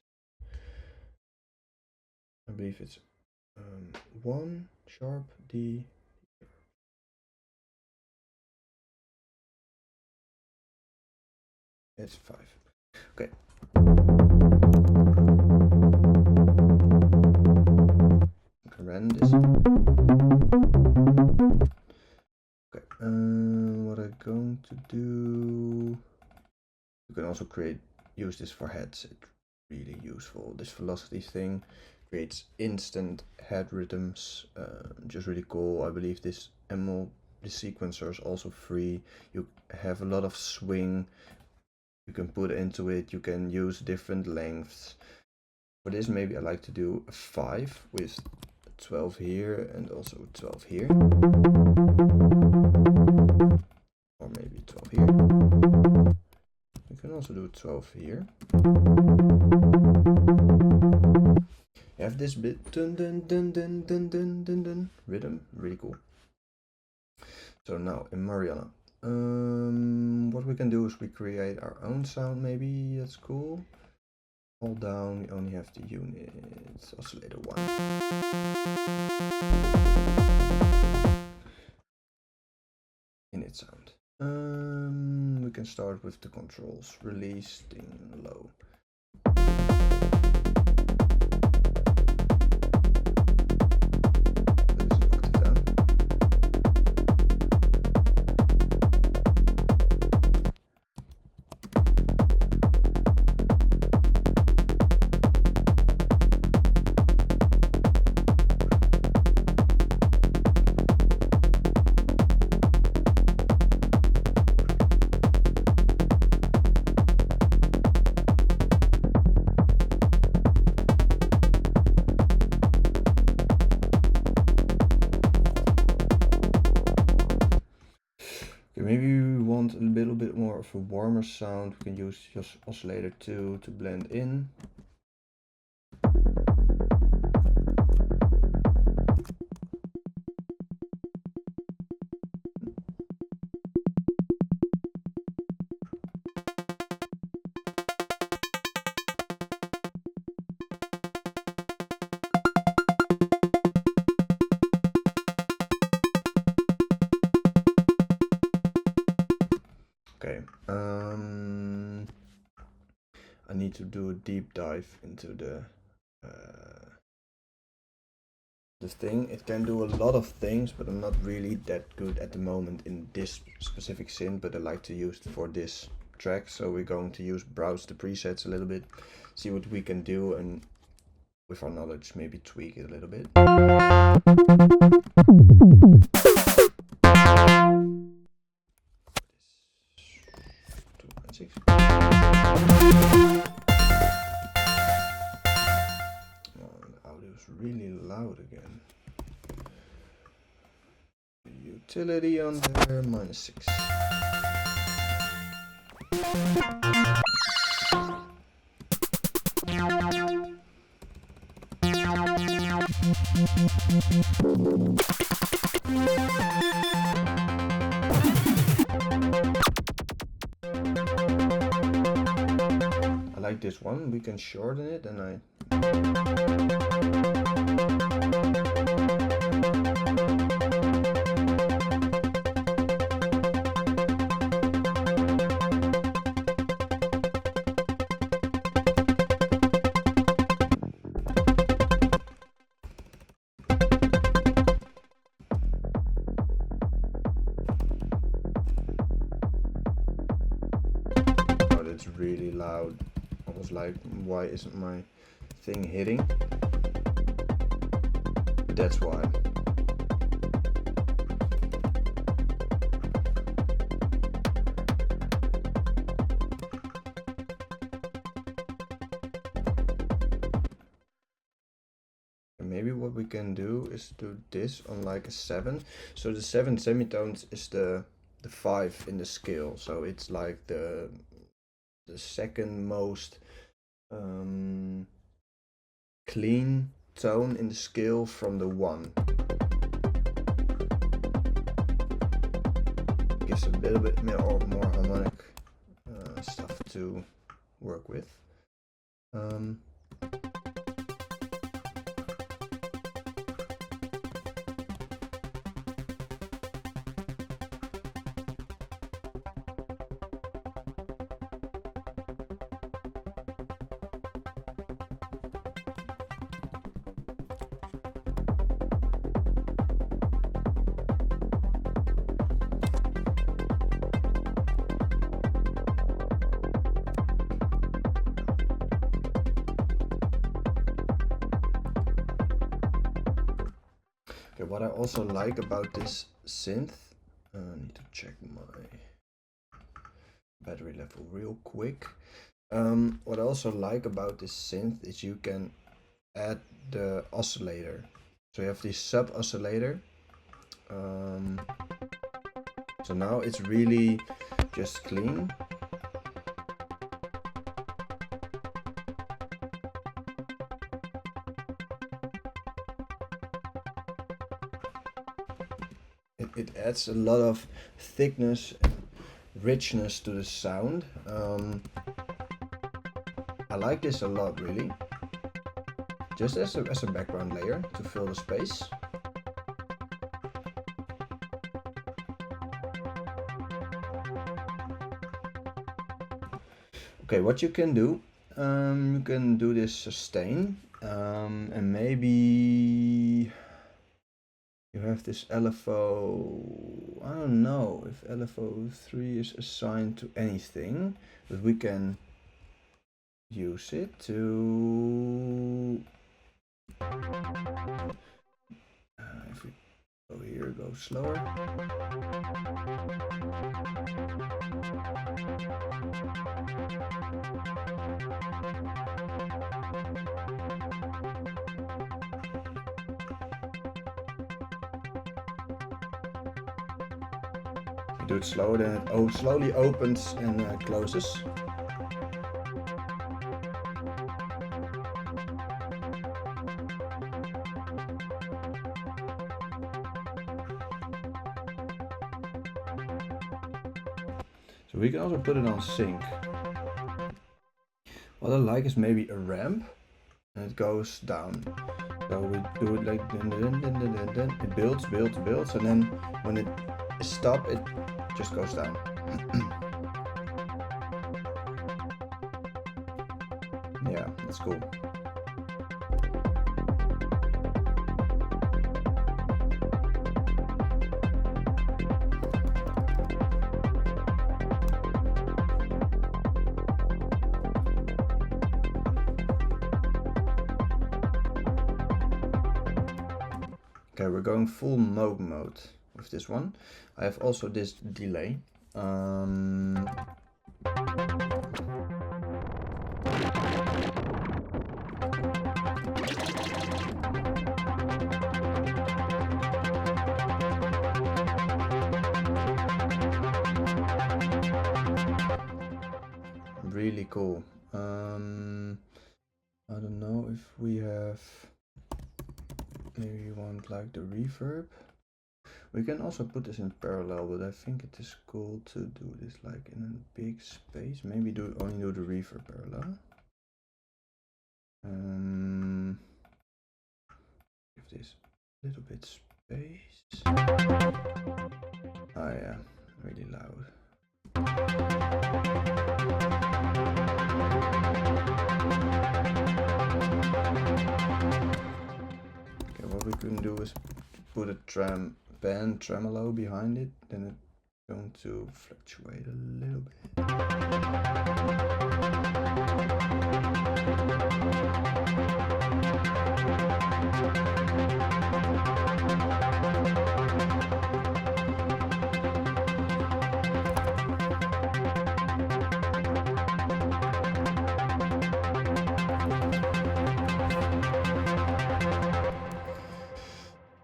I believe it's 1 sharp, D. It's 5. Okay. Run this. Okay. What I'm going to do. You can also use this for heads. It's really useful. This velocity thing creates instant head rhythms. Just really cool. I believe this sequencer is also free. You have a lot of swing. You can put into it. You can use different lengths. For this, maybe I like to do a 5 with 12 here and also 12 here. Or maybe 12 here. You can also do 12 here. You have this bit dun dun dun dun dun dun dun dun rhythm, really cool. So now in Mariana, what we can do is we create our own sound. Maybe that's cool. Hold down. We only have the units. Oscillator 1. Init sound. We can start with the controls. Release, thing, low. Maybe we want a little bit more of a warmer sound. We can use just oscillator 2 to blend in. Okay, I need to do a deep dive into the thing. It can do a lot of things, but I'm not really that good at the moment in this specific synth, but I like to use it for this track. So we're going to browse the presets a little bit, see what we can do, and with our knowledge maybe tweak it a little bit. 2.6. Really loud again. Utility on there, -6. I like this one. We can shorten it, and I really loud. I was like, why isn't my thing hitting? That's why. Maybe what we can do is do this on like a 7. So the 7 semitones is the 5 in the scale. So it's like the second most clean tone in the scale from the 1. Gives a little bit more harmonic stuff to work with. Okay, what I also like about this synth, I need to check my battery level real quick. What I also like about this synth is you can add the oscillator. So you have this sub oscillator. So now it's really just clean. It adds a lot of thickness and richness to the sound. I like this a lot, really. Just as a background layer to fill the space. Okay, what you can do this sustain, and maybe you have this LFO. I don't know if LFO3 is assigned to anything, but we can use it to. If we go here, go slower. Do it slower, then it slowly opens and closes. So we can also put it on sync. What I like is maybe a ramp, and it goes down. So we do it like then it builds, and then when it is stopped, it just goes down. Yeah, that's cool. Okay, we're going full Moog mode with this one. I have also this delay. Really cool. I don't know if we have. Maybe you want like the reverb. We can also put this in parallel, but I think it is cool to do this like in a big space. Maybe only do the reverb parallel. Give this a little bit space. Oh yeah, really loud. Okay, what we can do is put a band tremolo behind it, then it's going to fluctuate a little bit.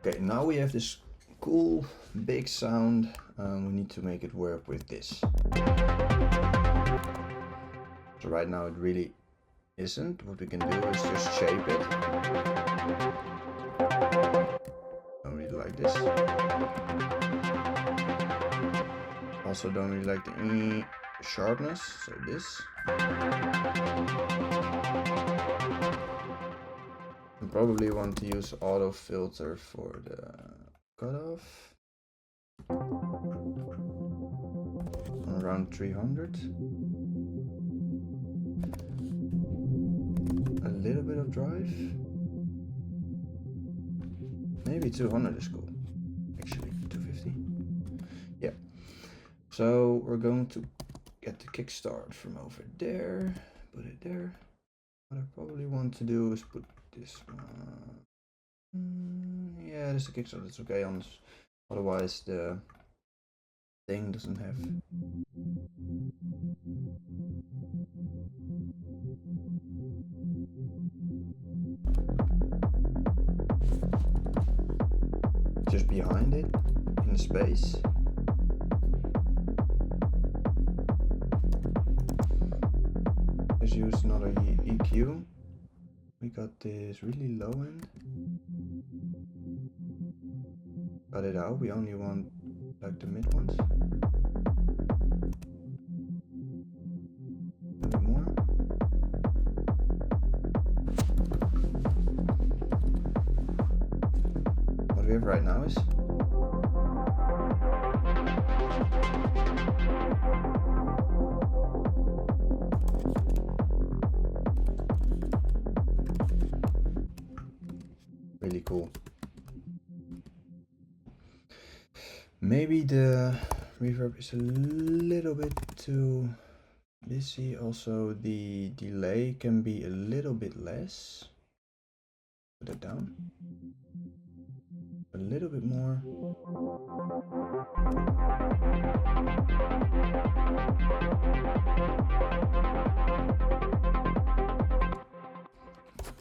Okay, now we have this cool big sound. We need to make it work with this. So right now it really isn't. What we can do is just shape it. Don't really like this. Also don't really like the sharpness, so this. I probably want to use auto filter for the cutoff. Around 300. A little bit of drive. Maybe 200 is cool. Actually, 250. Yeah. So we're going to get the kickstart from over there. Put it there. What I probably want to do is put this one. Yeah, is the kick, so that's okay. Otherwise the thing doesn't have. Just behind it, in the space. Just use another EQ. We got this really low end. Cut it out, we only want like the mid ones. A bit more. What we have right now is really cool. Maybe the reverb is a little bit too busy. Also the delay can be a little bit less. Put it down. A little bit more.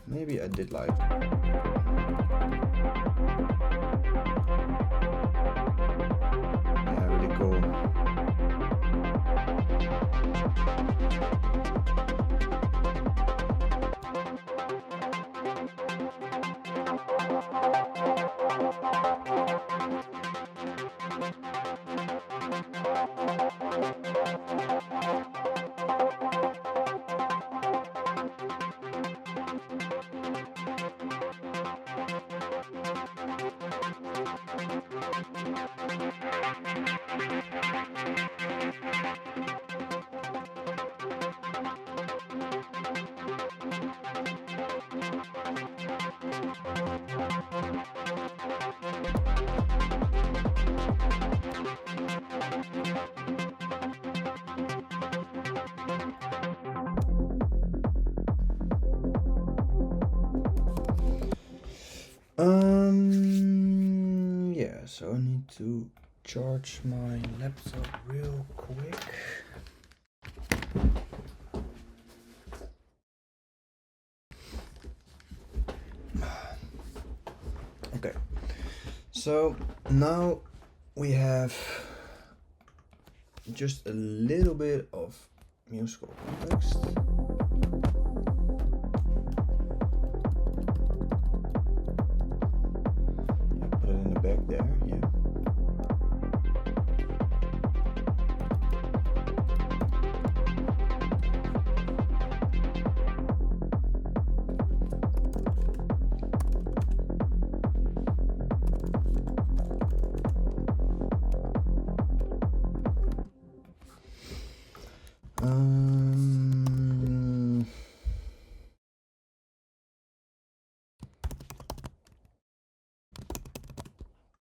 Maybe I did like. Yeah, really cool. Yeah, so I need to charge my laptop real quick. Okay, so now we have just a little bit of musical context. Put it in the back there, yeah.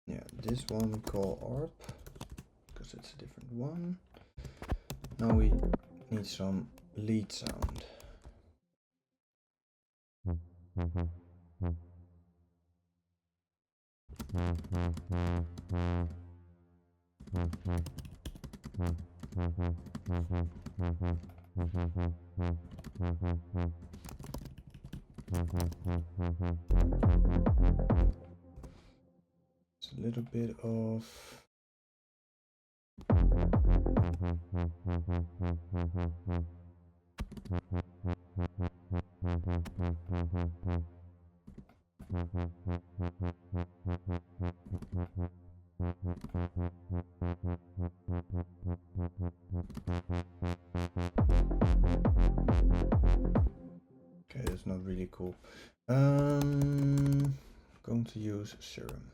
Yeah, this one we call ARP because it's a different one. Now we need some lead sound. It's a little bit of okay, that's not really cool. Going to use Serum.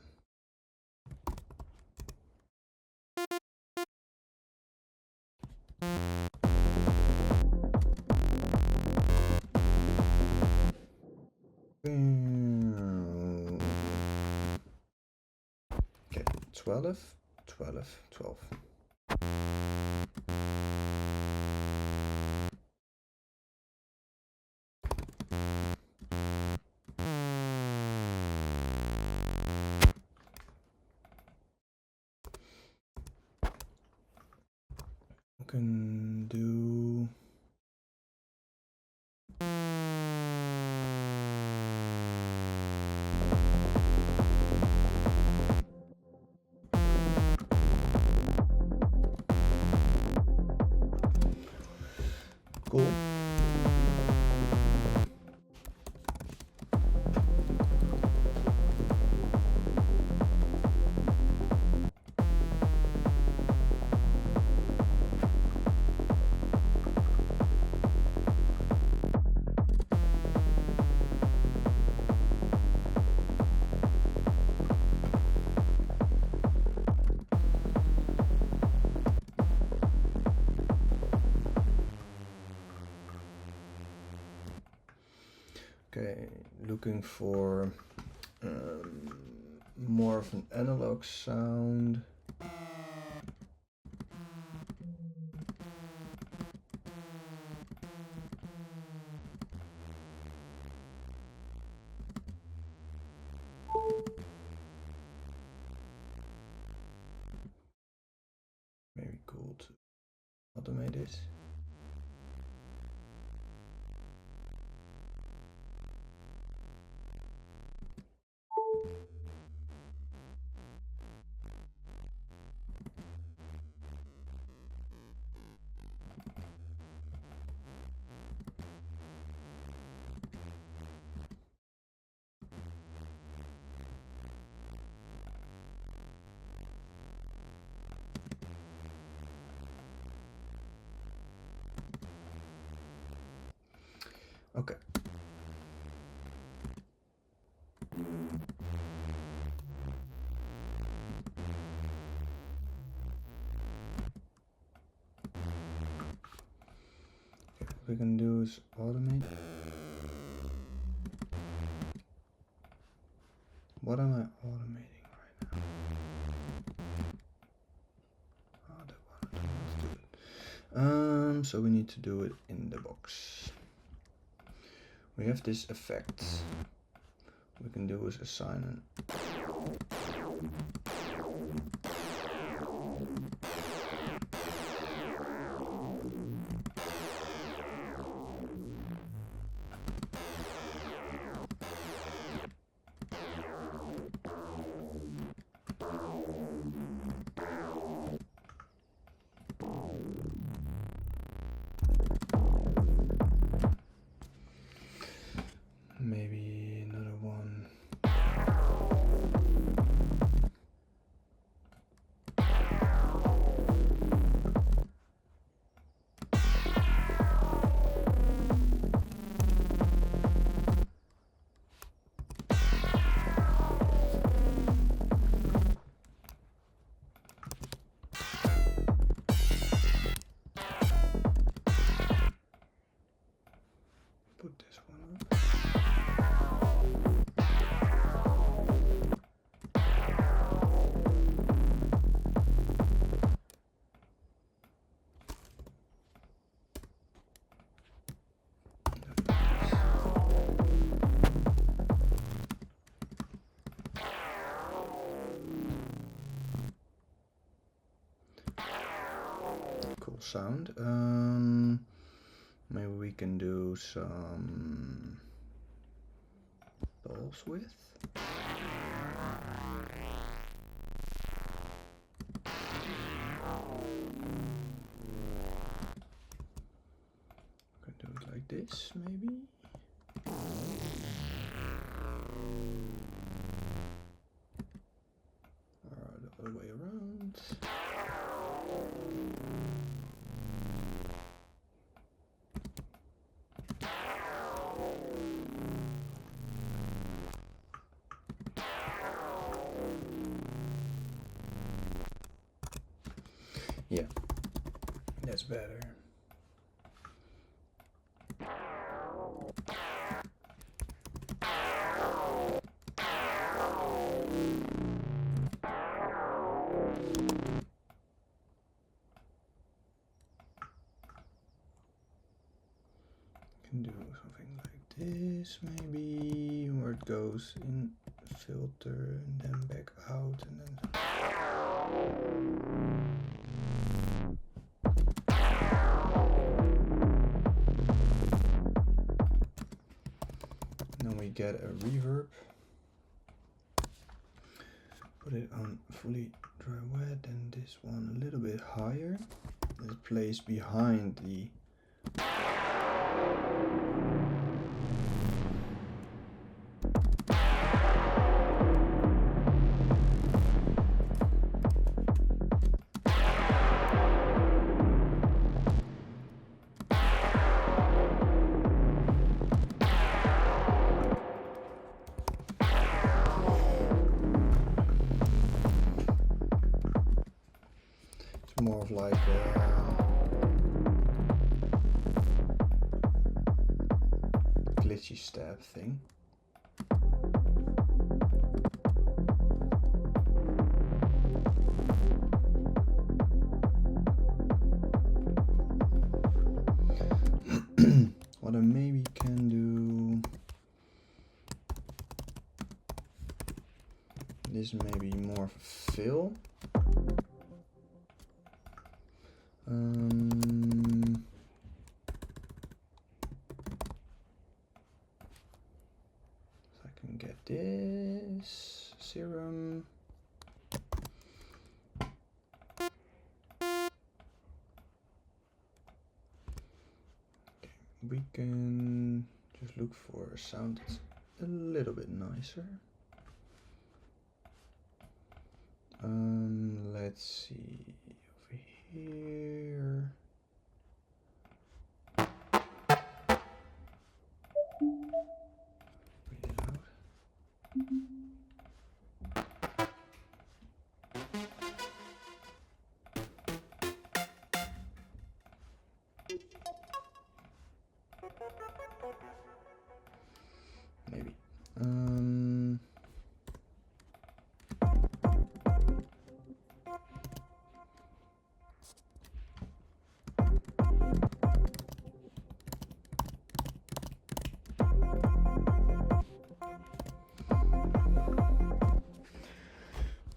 Okay, 12, 12, 12. can do cool. Okay, looking for more of an analog sound. Maybe cool to automate this. Okay. What we can do is automate. What am I automating right now? Oh, that one, I don't want to do it. So we need to do it in the box. We have this effect. We can do is assign an maybe another one. Put this one up. Cool sound. Maybe we can do some pulse width. Can do it like this, maybe. Or the other way around. Yeah, that's better. Can do something like this, maybe, where it goes in filter and then back out and then get a reverb. Put it on fully dry wet, and this one a little bit higher. It plays behind the more of like a glitchy stab thing. What I maybe can do, this may be more of a fill. I can get this serum. Okay, we can just look for a sound that's a little bit nicer. Let's see over here. Really loud. Maybe.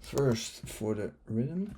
First, for the rhythm.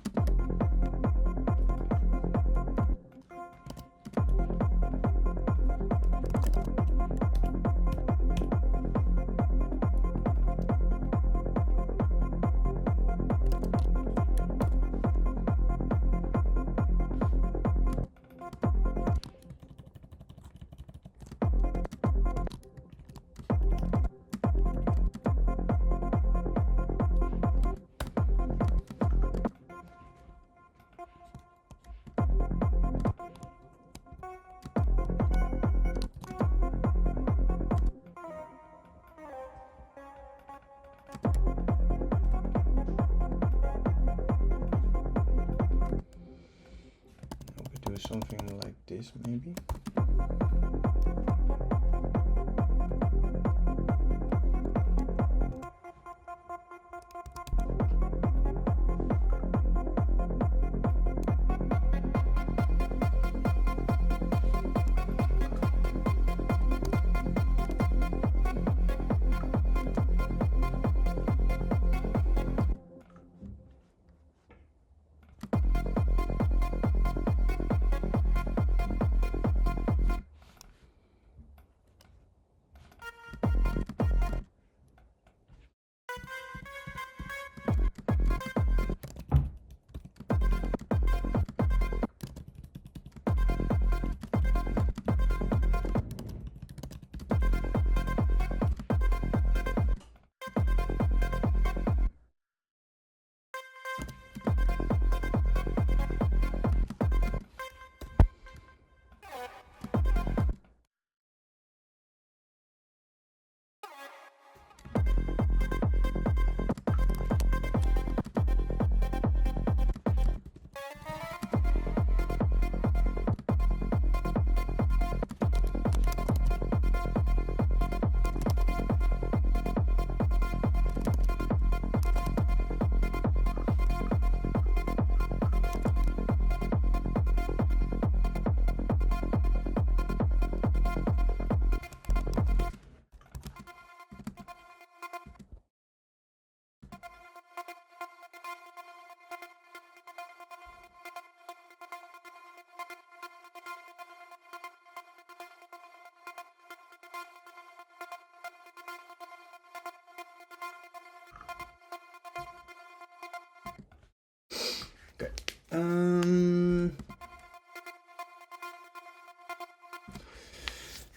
Something like this, maybe.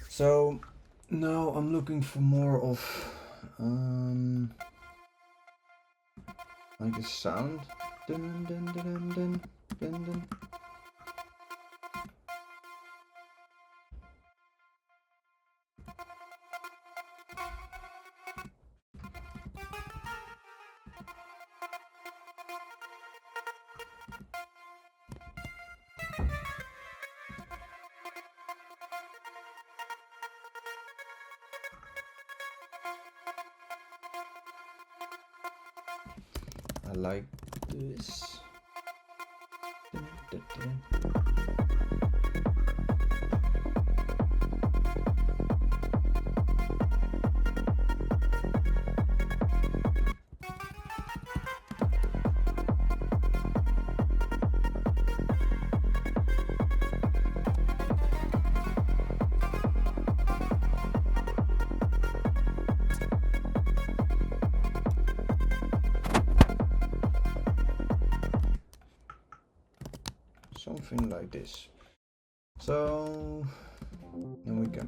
So now I'm looking for more of like a sound. Dun, dun, dun, dun, dun, dun, dun. I like this. Dun, dun, dun. Something like this. So then we can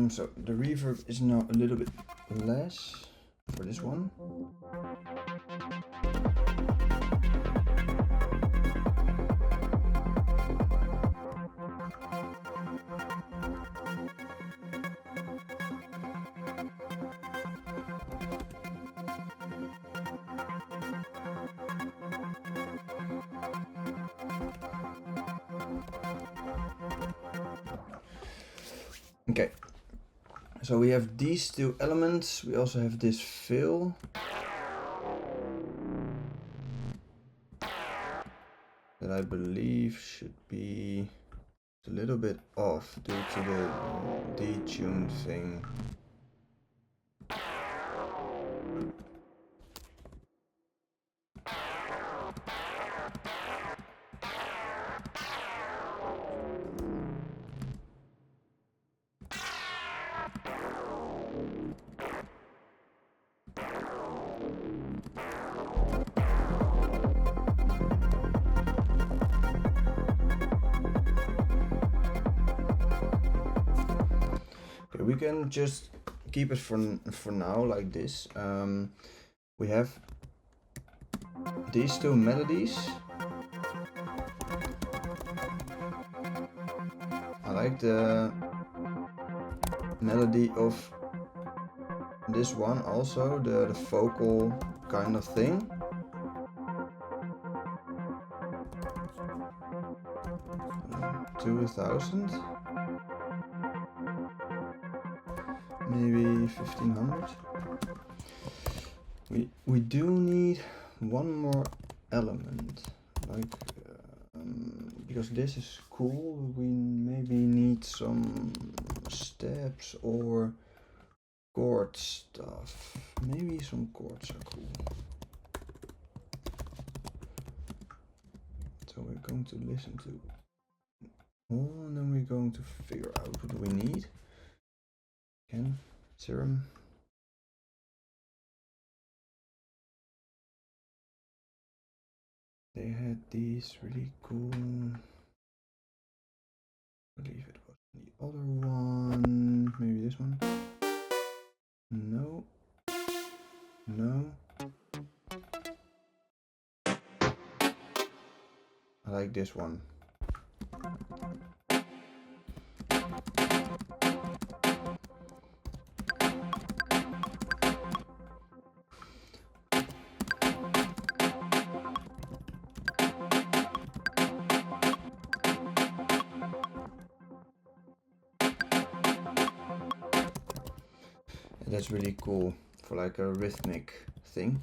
so the reverb is now a little bit less for this one. Okay, so we have these two elements. We also have this fill. That I believe should be a little bit off due to the detune thing. We can just keep it for now like this. We have these two melodies. I like the melody of this one also, the vocal kind of thing. $2,000. Maybe 1,500. We do need one more element, like because this is cool. We maybe need some steps or chord stuff. Maybe some chords are cool. So we're going to listen to all, and then we're going to figure out what we need. Again, serum. They had these really cool. I believe it was the other one. Maybe this one. No. No. I like this one. That's really cool for like a rhythmic thing.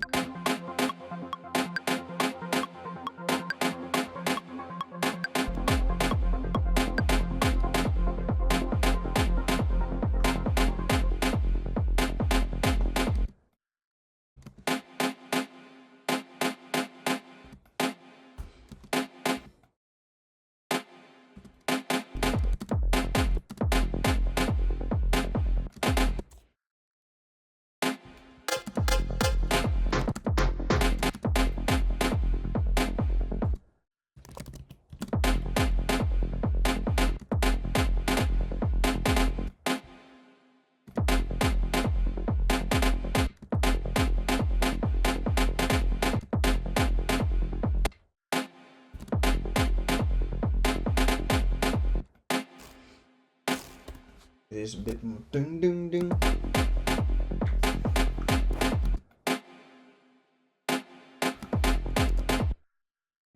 It is a bit more ding ding ding.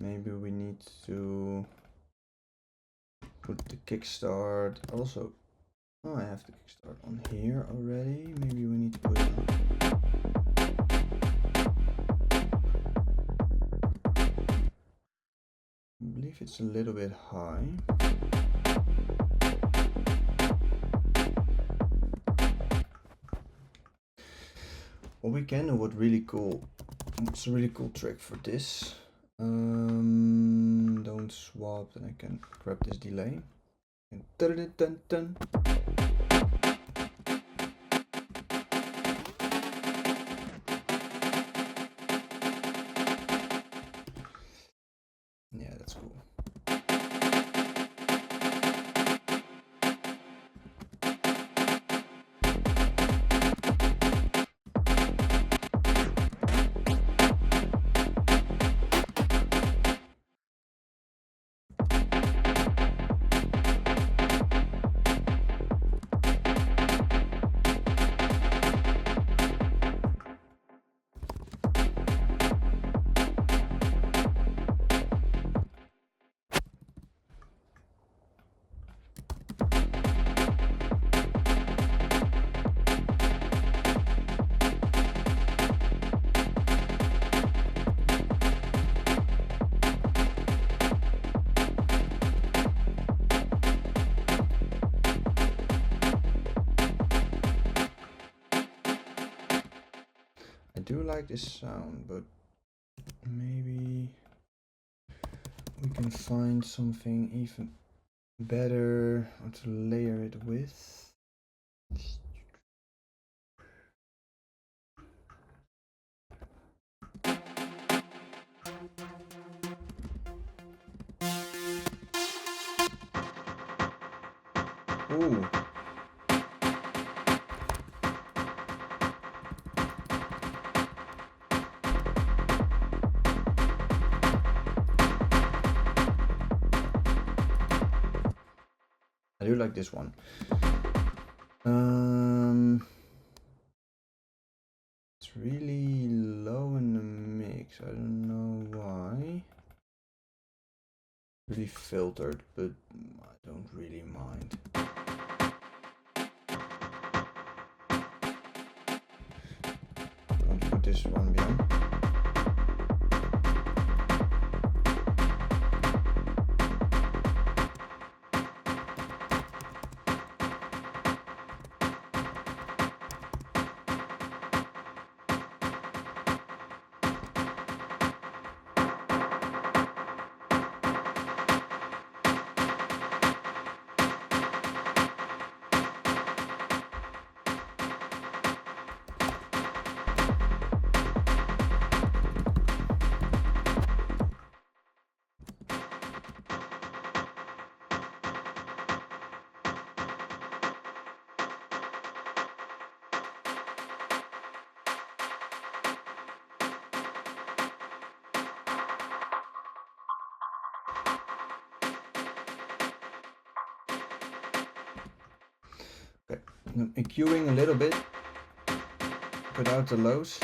Maybe we need to put the kickstart also. Oh, I have the kickstart on here already. Maybe we need to put it on. I believe it's a little bit high. What we can do, what really cool, it's a really cool trick for this. Don't swap, then I can grab this delay. And dun dun dun. Yeah, that's cool. I do like this sound, but maybe we can find something even better to layer it with. Ooh. I do like this one. It's really low in the mix. I don't know why. Really filtered, but I don't really mind. I'm going to put this one behind. Okay, I'm EQing a little bit, put out the lows,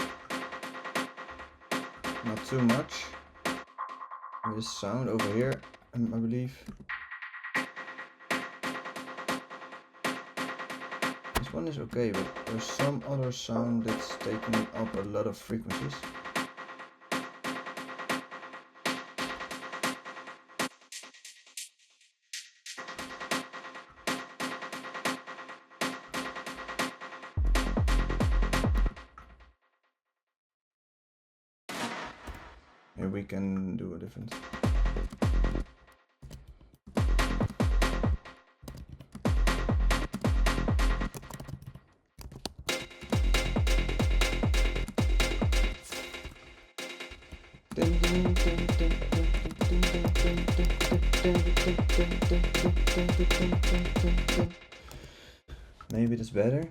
not too much. This sound over here, I believe. This one is okay, but there's some other sound that's taking up a lot of frequencies. Maybe we can do a difference. Maybe that's better.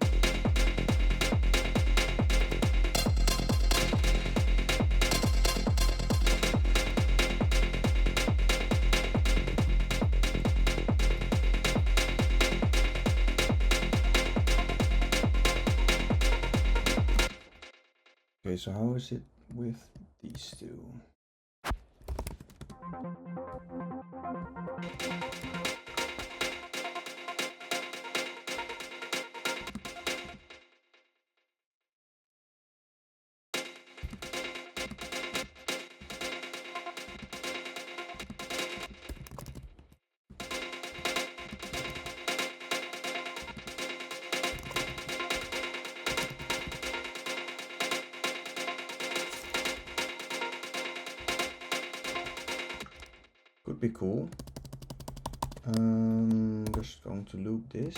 Okay, so how is it with these two? Could be cool. Just going to loop this.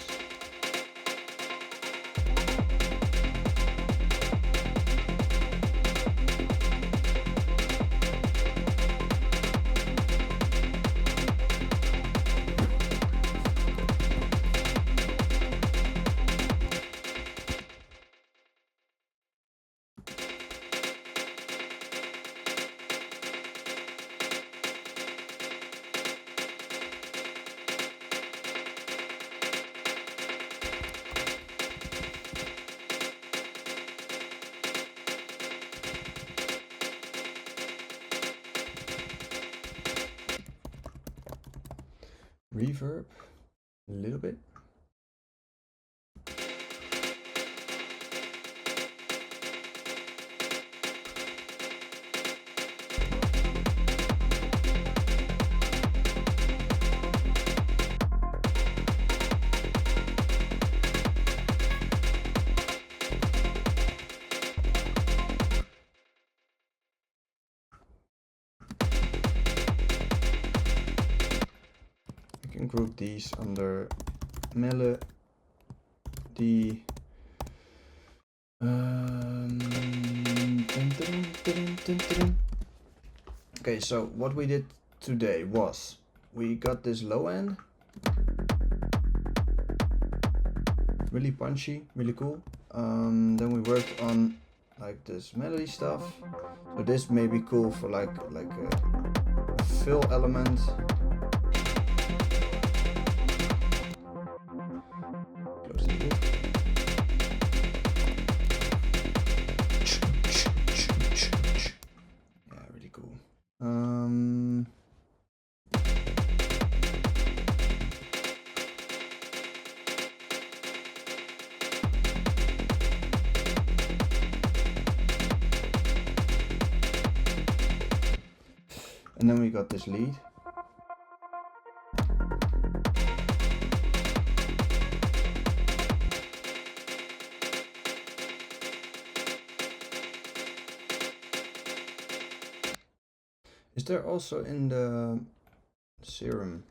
Reverb a little bit. Group these under melody. Okay, so what we did today was we got this low end, really punchy, really cool. Then we worked on like this melody stuff. So this may be cool for like a fill element. And then we got this lead. Is there also in the serum?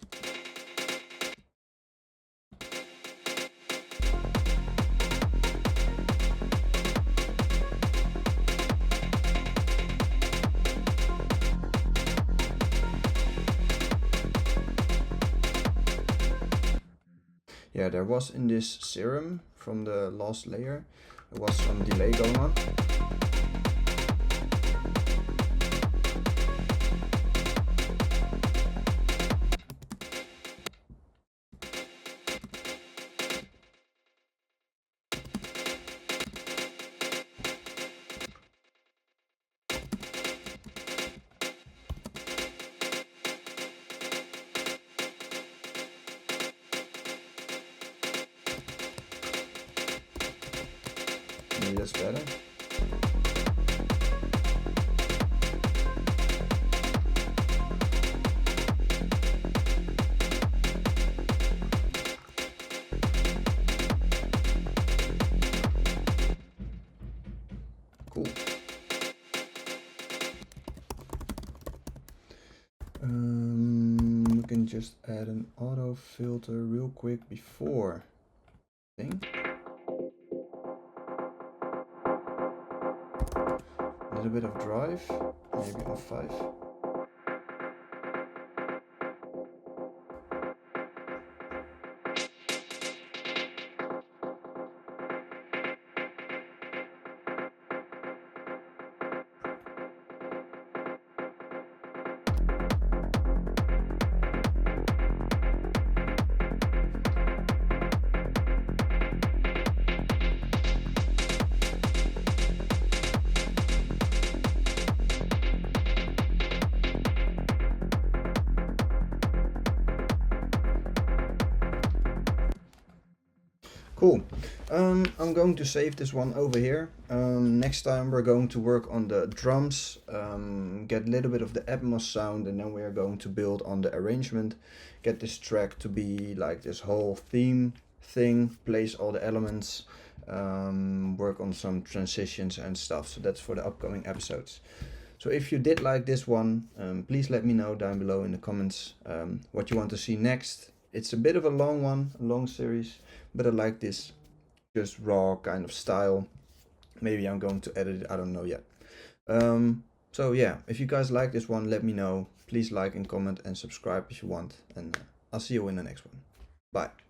Yeah, there was in this serum from the last layer, there was some delay going on. Maybe that's better. Cool. We can just add an auto filter real quick before thing. A little bit of drive, maybe on 5. Cool. I'm going to save this one over here. Next time we're going to work on the drums, get a little bit of the Atmos sound, and then we are going to build on the arrangement, get this track to be like this whole theme thing, place all the elements, work on some transitions and stuff. So that's for the upcoming episodes. So if you did like this one, please let me know down below in the comments what you want to see next. It's a bit of a long one, a long series, but I like this just raw kind of style. Maybe I'm going to edit it, I don't know yet. So yeah, if you guys like this one, let me know. Please like and comment and subscribe if you want. And I'll see you in the next one. Bye.